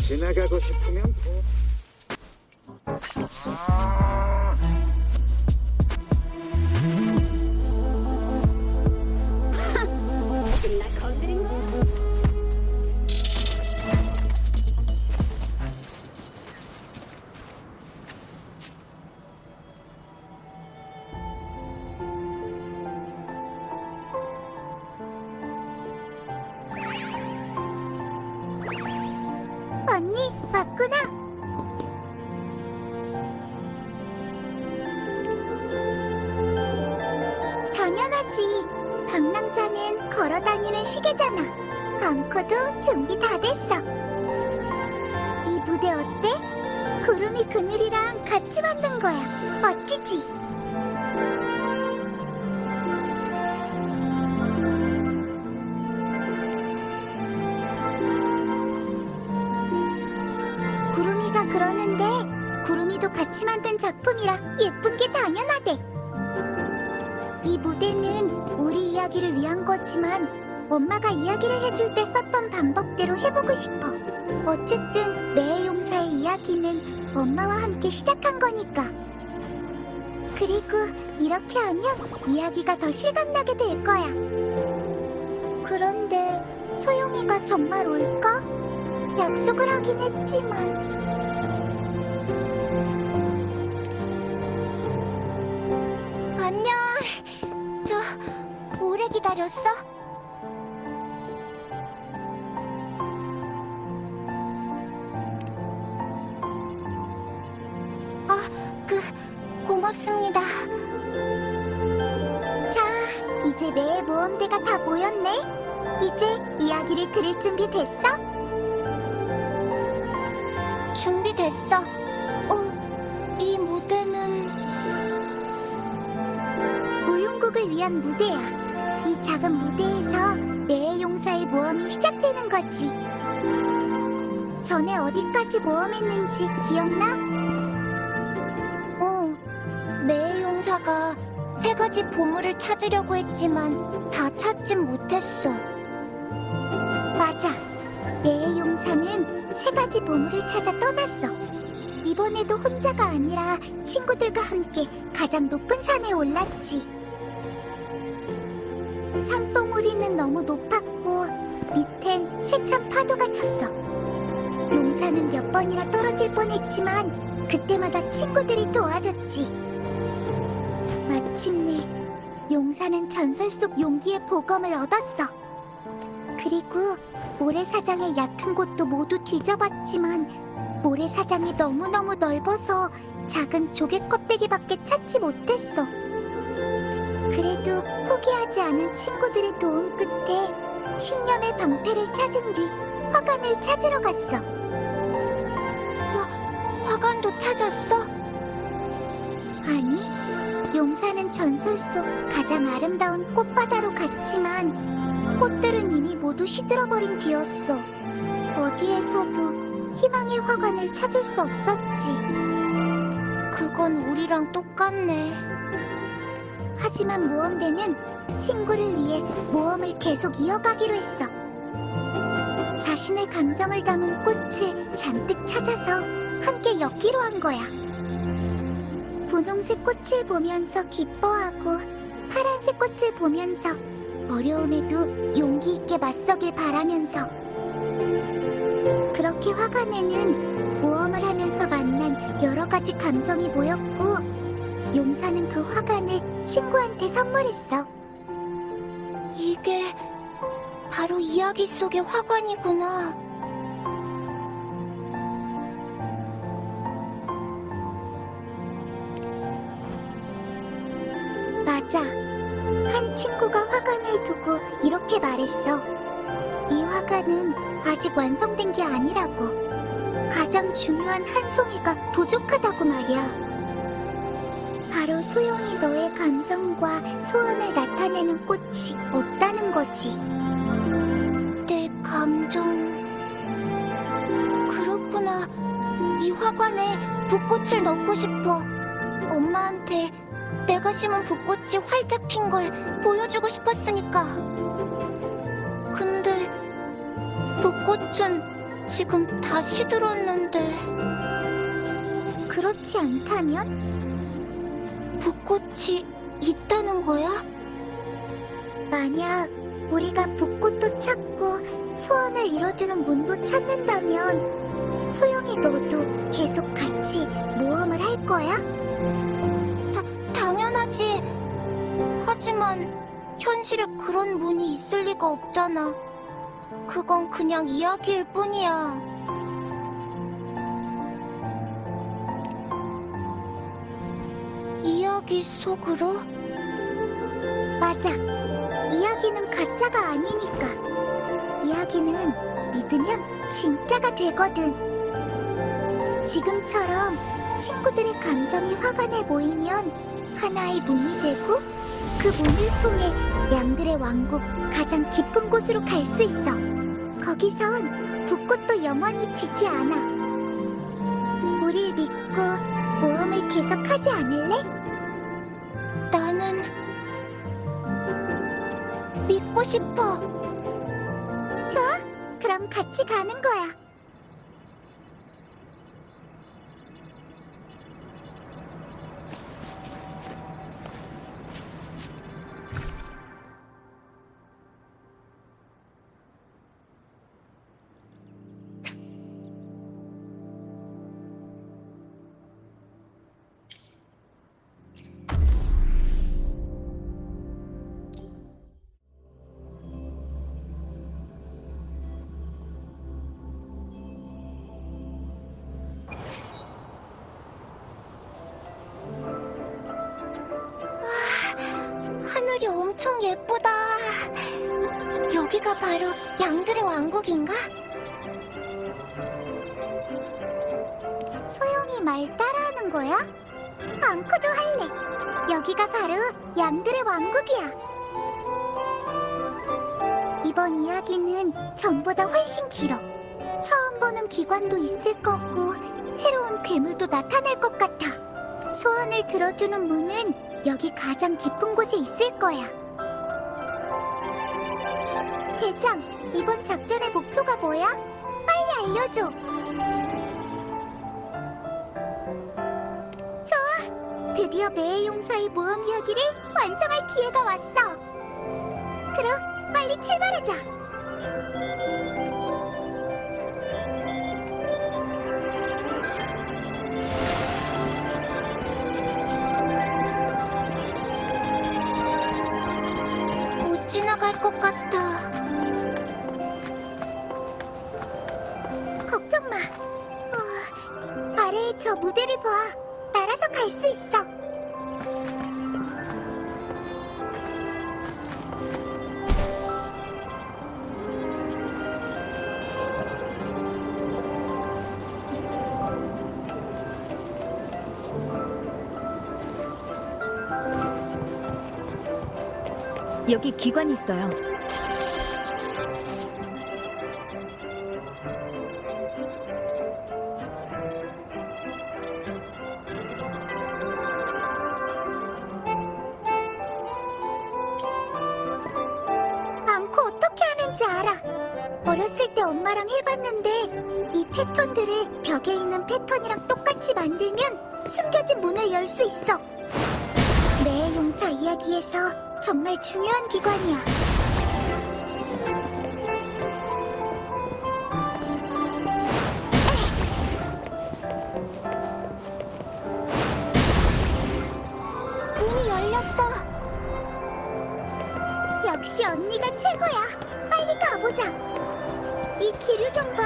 지나가고 싶으면 언니, 왔구나. 당연하지. 방랑자는 걸어다니는 시계잖아. 앙코도 준비 다 됐어. 이 무대 어때? 구름이 그늘이랑 같이 만든 거야. 멋지지? 구름이가 그러는데 구름이도 같이 만든 작품이라 예쁜 게 당연하대. 이 무대는 우리 이야기를 위한 거지만 엄마가 이야기를 해줄 때 썼던 방법대로 해보고 싶어. 어쨌든 매의 용사의 이야기는 엄마와 함께 시작한 거니까. 그리고 이렇게 하면 이야기가 더 실감나게 될 거야. 그런데 소영이가 정말 올까? 약속을 하긴 했지만. 안녕. 저 오래 기다렸어? 고맙습니다. 자, 이제 매의 모험대가 다 모였네. 이제 이야기를 들을 준비 됐어? 준비됐어. 이 무대는 무용국을 위한 무대야. 이 작은 무대에서 매의 용사의 모험이 시작되는 거지. 전에 어디까지 모험했는지 기억나? 매의 용사가 3가지 보물을 찾으려고 했지만 다 찾진 못했어. 맞아. 매의 용사는 3가지 보물을 찾아 떠났어. 이번에도 혼자가 아니라 친구들과 함께 가장 높은 산에 올랐지. 산봉우리는 너무 높았고 밑엔 세찬 파도가 쳤어. 용사는 몇 번이나 떨어질 뻔했지만 그때마다 친구들이 도와줬지. 마침내 용사는 전설 속 용기의 보검을 얻었어. 그리고 모래사장의 얕은 곳도 모두 뒤져봤지만 모래사장이 너무너무 넓어서 작은 조개 껍데기밖에 찾지 못했어. 그래도 포기하지 않은 친구들의 도움 끝에 신념의 방패를 찾은 뒤 화관을 찾으러 갔어. 화관도 찾았어? 아니, 용사는 전설 속 가장 아름다운 꽃바다로 갔지만 꽃들은 이미 모두 시들어버린 뒤였어. 어디에서도 희망의 화관을 찾을 수 없었지. 그건 우리랑 똑같네. 하지만 모험대는 친구를 위해 모험을 계속 이어가기로 했어. 자신의 감정을 담은 꽃을 잔뜩 찾아서 함께 엮기로 한 거야. 분홍색 꽃을 보면서 기뻐하고 파란색 꽃을 보면서 어려움에도 용기 있게 맞서길 바라면서 그렇게 화관에는 모험을 하면서 만난 여러 가지 감정이 모였고 용사는 그 화관을 친구한테 선물했어. 이게 바로 이야기 속의 화관이구나. 맞아. 한 친구가 화관을 두고 이렇게 말했어. 이 화관은 아직 완성된 게 아니라고. 가장 중요한 한 송이가 부족하다고 말이야. 바로 소용이 너의 감정과 소원을 나타내는 꽃이 없다는 거지. 내 감정... 그렇구나. 이 화관에 붓꽃을 넣고 싶어. 엄마한테 내가 심은 붓꽃이 활짝 핀 걸 보여주고 싶었으니까. 근데 붓꽃은 지금 다 시들었는데. 그렇지 않다면? 붓꽃이 있다는 거야? 만약 우리가 붓꽃도 찾고 소원을 이뤄주는 문도 찾는다면 소영이 너도 계속 같이 모험을 할 거야? 당연하지. 하지만 현실에 그런 문이 있을 리가 없잖아. 그건 그냥 이야기일 뿐이야. 이야기 속으로? 맞아. 이야기는 가짜가 아니니까. 이야기는 믿으면 진짜가 되거든. 지금처럼 친구들의 감정이 화관에 모이면 하나의 문이 되고 그 문을 통해 양들의 왕국 가장 깊은 곳으로 갈 수 있어. 거기선 붓꽃도 영원히 지지 않아. 우릴 믿고 모험을 계속하지 않을래? 나는 믿고 싶어. 좋아, 그럼 같이 가는 거야. 하늘이 엄청 예쁘다. 여기가 바로 양들의 왕국인가? 소영이 말 따라하는 거야? 앙코도 할래. 여기가 바로 양들의 왕국이야. 이번 이야기는 전보다 훨씬 길어. 처음 보는 기관도 있을 거고 새로운 괴물도 나타날 것 같아. 소원을 들어주는 문은 여기 가장 깊은 곳에 있을 거야. 대장, 이번 작전의 목표가 뭐야? 빨리 알려줘. 좋아, 드디어 매의 용사의 모험 이야기를 완성할 기회가 왔어. 그럼 빨리 출발하자. 못 지나갈 것 같아. 저 무대를 봐. 날아서 갈 수 있어. 여기 기관이 있어요. 앙코 어떻게 하는지 알아. 어렸을 때 엄마랑 해봤는데 이 패턴들을 벽에 있는 패턴이랑 똑같이 만들면 숨겨진 문을 열 수 있어. 매의 용사 이야기에서 정말 중요한 기관이야. 문이 열렸어. 역시 언니가 최고야. 빨리 가보자. 이 길을 좀 봐.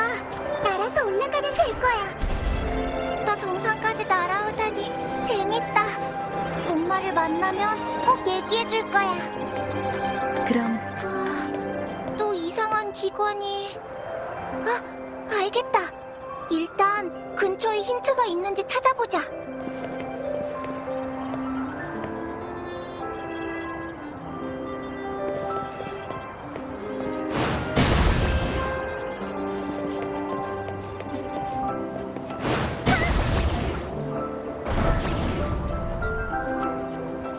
날아서 올라가면 될 거야. 또 정상까지 날아오다니 재밌다. 엄마를 만나면 꼭 얘기해 줄 거야. 그럼 또 이상한 기관이... 알겠다. 일단 근처에 힌트가 있는지 찾아보자.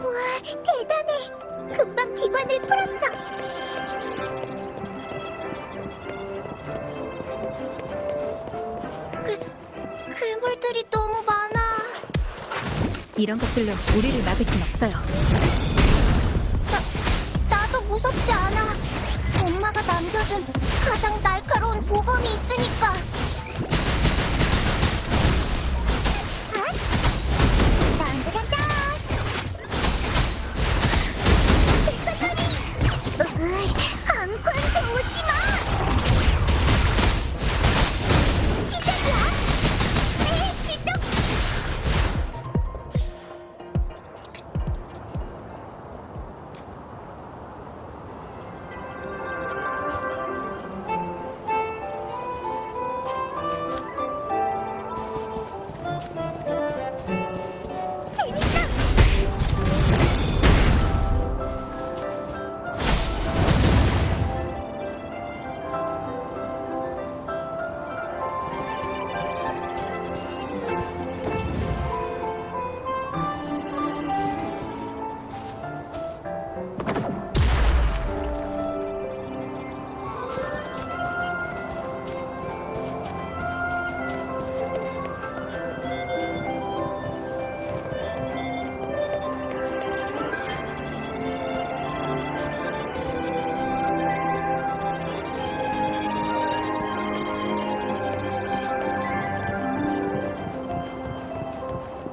우와, 대단해. 금방 기관을 풀었어. 괴물들이 너무 많아. 이런 것들로 우리를 막을 순 없어요. 나도 무섭지 않아. 엄마가 남겨준 가장 날카로운 보검이 있으니까. 딴딴딴. 백사거리. 앙코한테 오지 마. 시작이야. 기똥. 재밌다.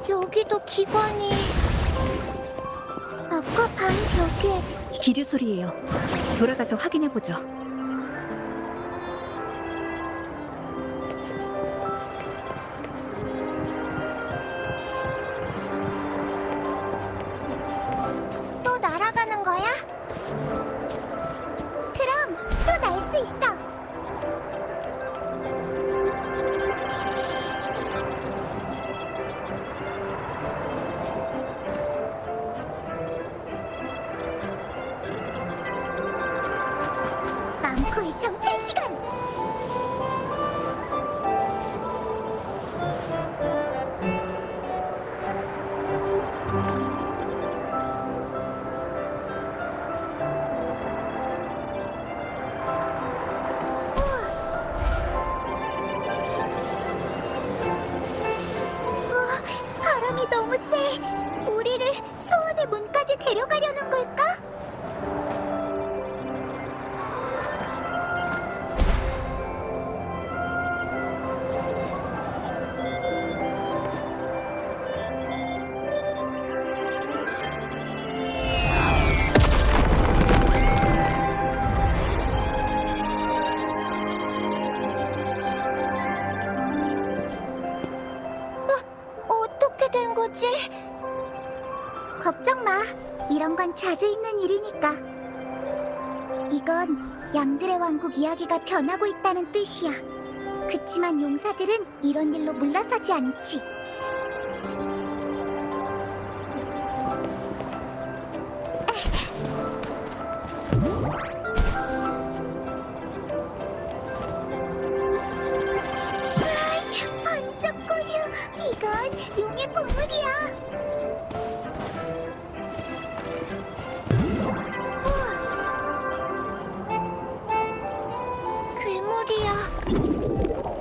여기도 기관이... 아까 방 벽에... 기류 소리예요. 돌아가서 확인해 보죠. 또 날아가는 거야? 그럼 또 날 수 있어. 앙코의 정찰 시간. 바람이 너무 세. 우리를 소원의 문까지 데려가려는 걸까? 하지만 자주 있는 일이니까. 이건 양들의 왕국 이야기가 변하고 있다는 뜻이야. 그치만 용사들은 이런 일로 물러서지 않지. 반짝거려. 이건 용의 보물이야. 괴물이야.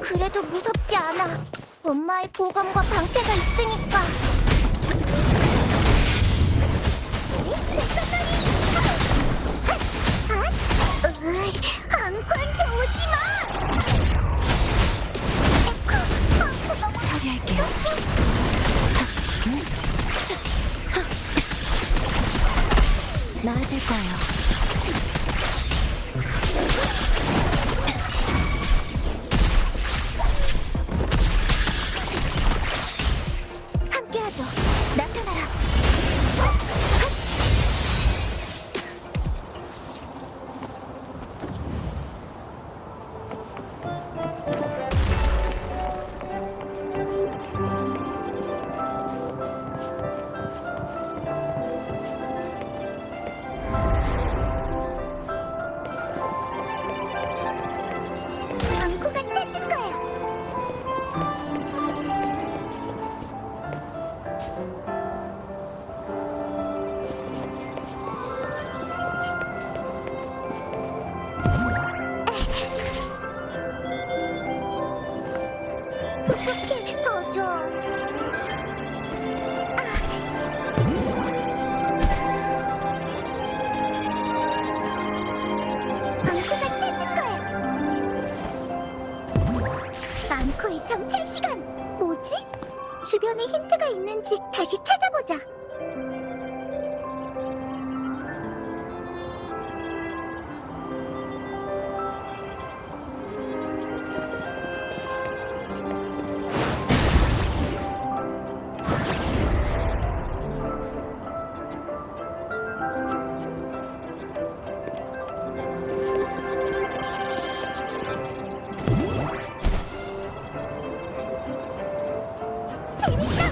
그래도 무섭지 않아. 엄마의 보검과 방패가 있으니까. 앙코한테 오지 마. 처리할게요. 나아질 거예요. 함께하죠. 나타나라. 앙코가 찾을 거야. 부족해, 더 줘. 앙코가 찾을 거야. 앙코의 정찰 시간. 뭐지? 주변에 힌트가 있는지 다시 찾아보자. 재밌어!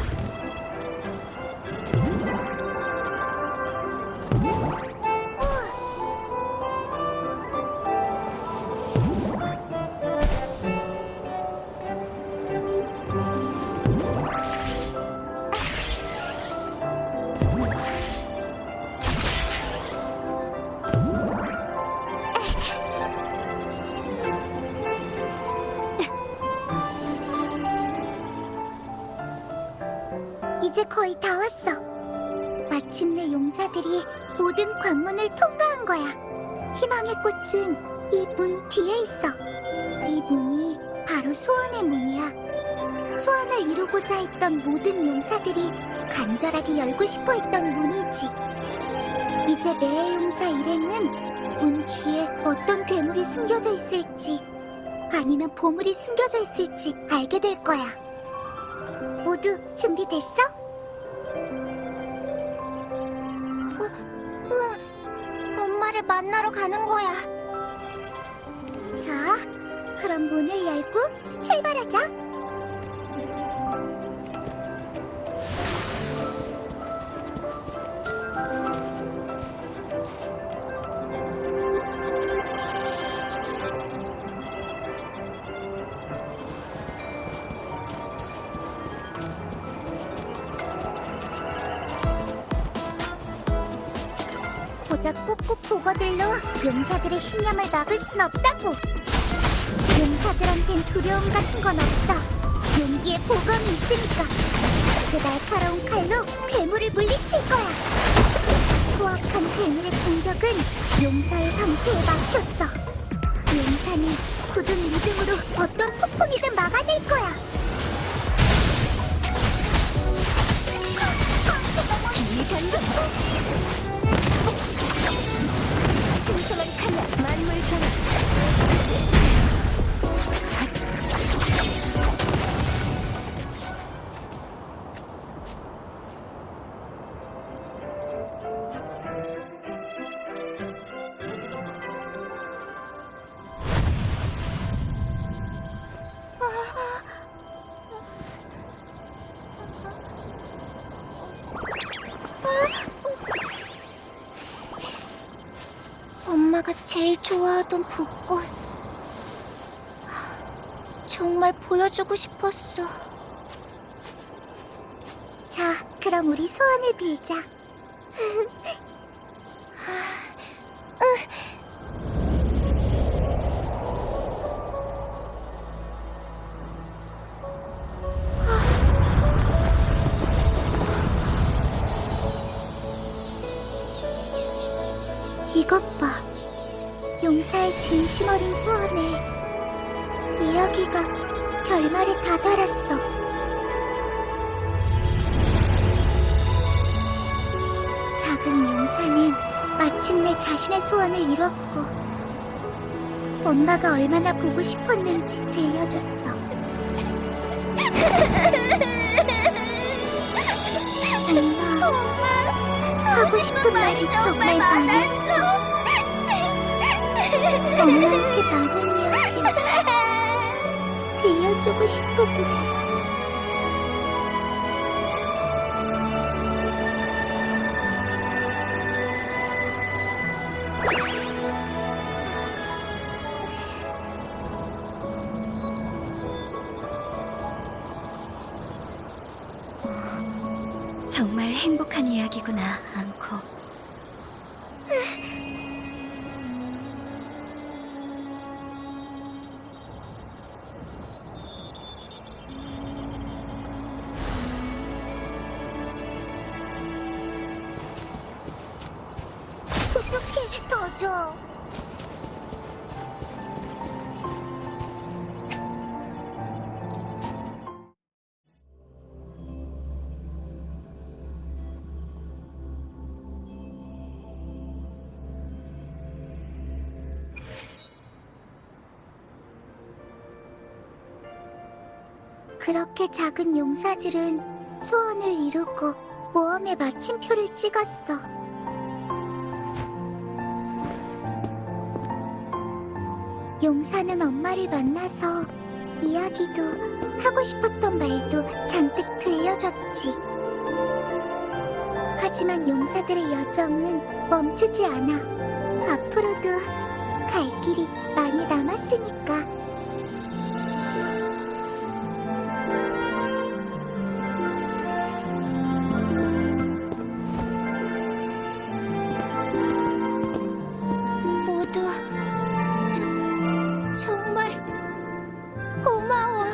이제 거의 다 왔어. 마침내 용사들이 모든 관문을 통과한 거야. 희망의 꽃은 이 문 뒤에 있어. 이 문이 바로 소원의 문이야. 소원을 이루고자 했던 모든 용사들이 간절하게 열고 싶어 했던 문이지. 이제 매의 용사 일행은 문 뒤에 어떤 괴물이 숨겨져 있을지 아니면 보물이 숨겨져 있을지 알게 될 거야. 모두 준비됐어? 응, 엄마를 만나러 가는 거야. 자, 그럼 문을 열고 출발하자. 고작 꾹꾹 보고들로 용사들의 신념을 막을 순 없다고. 용사들한텐 두려움 같은 건 없어. 용기에 보검이 있으니까. 그 날카로운 칼로 괴물을 물리칠 거야. 포악한 괴물의 공격은 용사의 방패에 막혔어. 용사는 굳은 믿음으로 어떤 폭풍이든 막아낼 거야. 신성한 칼날 만물 변화. 제일 좋아하던 붓꽃. 정말 보여주고 싶었어. 자, 그럼 우리 소원을 빌자. 이것 봐. 용사의 진심 어린 소원에 이야기가 결말에 다다랐어. 작은 용사는 마침내 자신의 소원을 이뤘고 엄마가 얼마나 보고 싶었는지 들려줬어. 엄마, 하고 싶은 말이 정말 많았어. 엄마한테 많은 이야기 들려주고 싶은데. 정말 행복한 이야기구나, 앙코. 부족해, 더 줘. 그렇게 작은 용사들은 소원을 이루고 모험의 마침표를 찍었어. 용사는 엄마를 만나서 이야기도 하고 싶었던 말도 잔뜩 들려줬지. 하지만 용사들의 여정은 멈추지 않아. 앞으로도 갈 길이 많이 남았으니까. 모두 정말 고마워.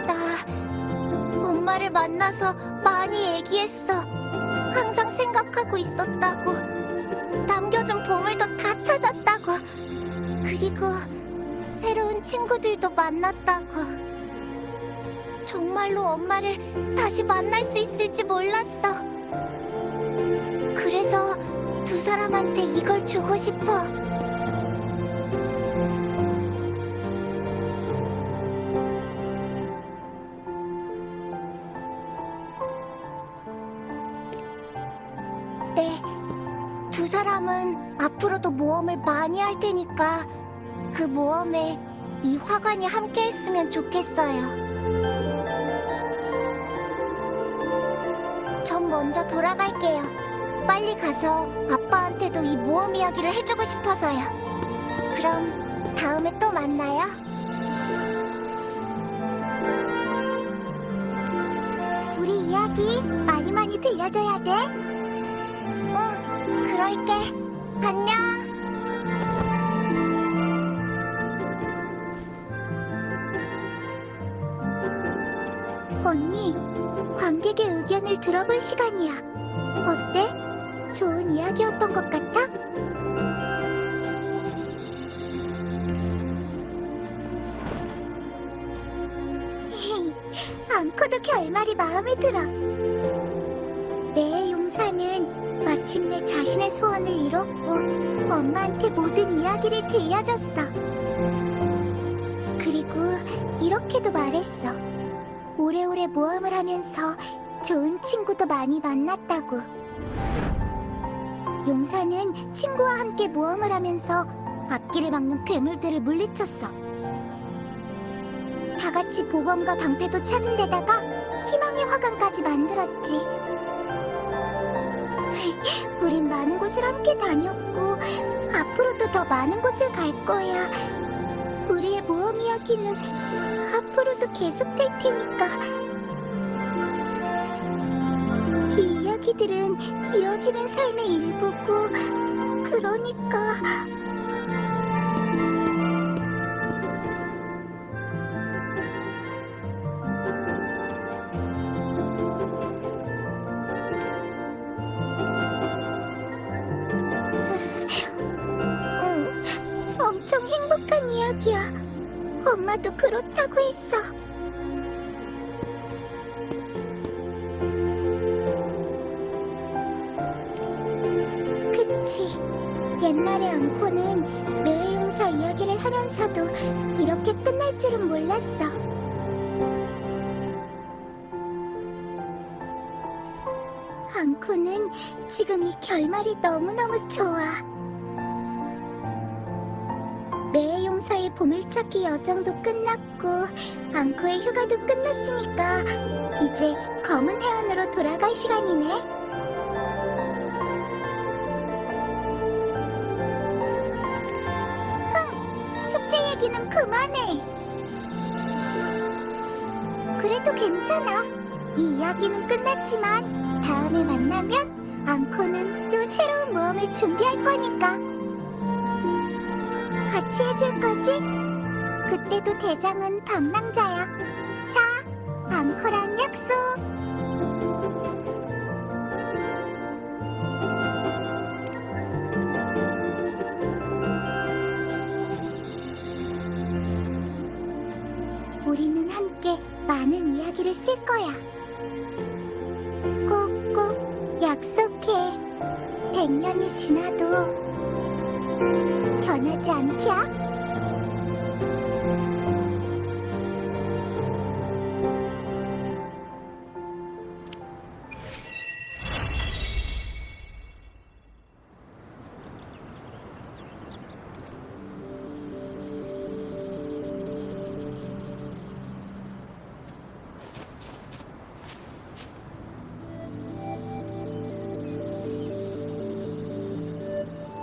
나 엄마를 만나서 많이 애기했어. 항상 생각하고 있었다고. 남겨준 보물도 다 찾았다고. 그리고 새로운 친구들도 만났다고. 정말로 엄마를 다시 만날 수 있을지 몰랐어. 그래서 두 사람한테 이걸 주고 싶어. 네, 두 사람은 앞으로도 모험을 많이 할 테니까 그 모험에 이 화관이 함께 했으면 좋겠어요. 전 먼저 돌아갈게요. 빨리 가서 아빠한테도 이 모험 이야기를 해주고 싶어서요. 그럼 다음에 또 만나요. 우리 이야기 많이 많이 들려줘야 돼. 응, 그럴게. 안녕. 언니, 관객의 의견을 들어볼 시간이야. 어때? 좋은 이야기였던 것 같아? 앙코도 결말이 마음에 들어. 내 용사는 마침내 자신의 소원을 이뤘고 엄마한테 모든 이야기를 들려줬어. 그리고 이렇게도 말했어. 오래오래 모험을 하면서 좋은 친구도 많이 만났다고. 용사는 친구와 함께 모험을 하면서 앞길을 막는 괴물들을 물리쳤어. 다 같이 보검과 방패도 찾은 데다가 희망의 화관까지 만들었지. 우린 많은 곳을 함께 다녔고 앞으로도 더 많은 곳을 갈 거야. 우리의 모험 이야기는 앞으로도 계속될 테니까. 이 이야기들은 이어지는 삶의 일부고, 그러니까. 엄청 행복한 이야기야. 엄마도 그렇다고 했어. 그치. 옛날에 앙코는 매의 용사 이야기를 하면서도 이렇게 끝날 줄은 몰랐어. 앙코는 지금 이 결말이 너무너무 좋아. 매의 용사의 보물찾기 여정도 끝났고 앙코의 휴가도 끝났으니까 이제 검은 해안으로 돌아갈 시간이네. 숙제 얘기는 그만해. 그래도 괜찮아. 이 이야기는 끝났지만 다음에 만나면 앙코는 또 새로운 모험을 준비할 거니까. 같이 해줄 거지? 그때도 대장은 방랑자야. 자, 앙코랑 약속. 우리는 함께 많은 이야기를 쓸 거야. 꼭꼭 약속해. 100년이 지나도 변하지 않기야.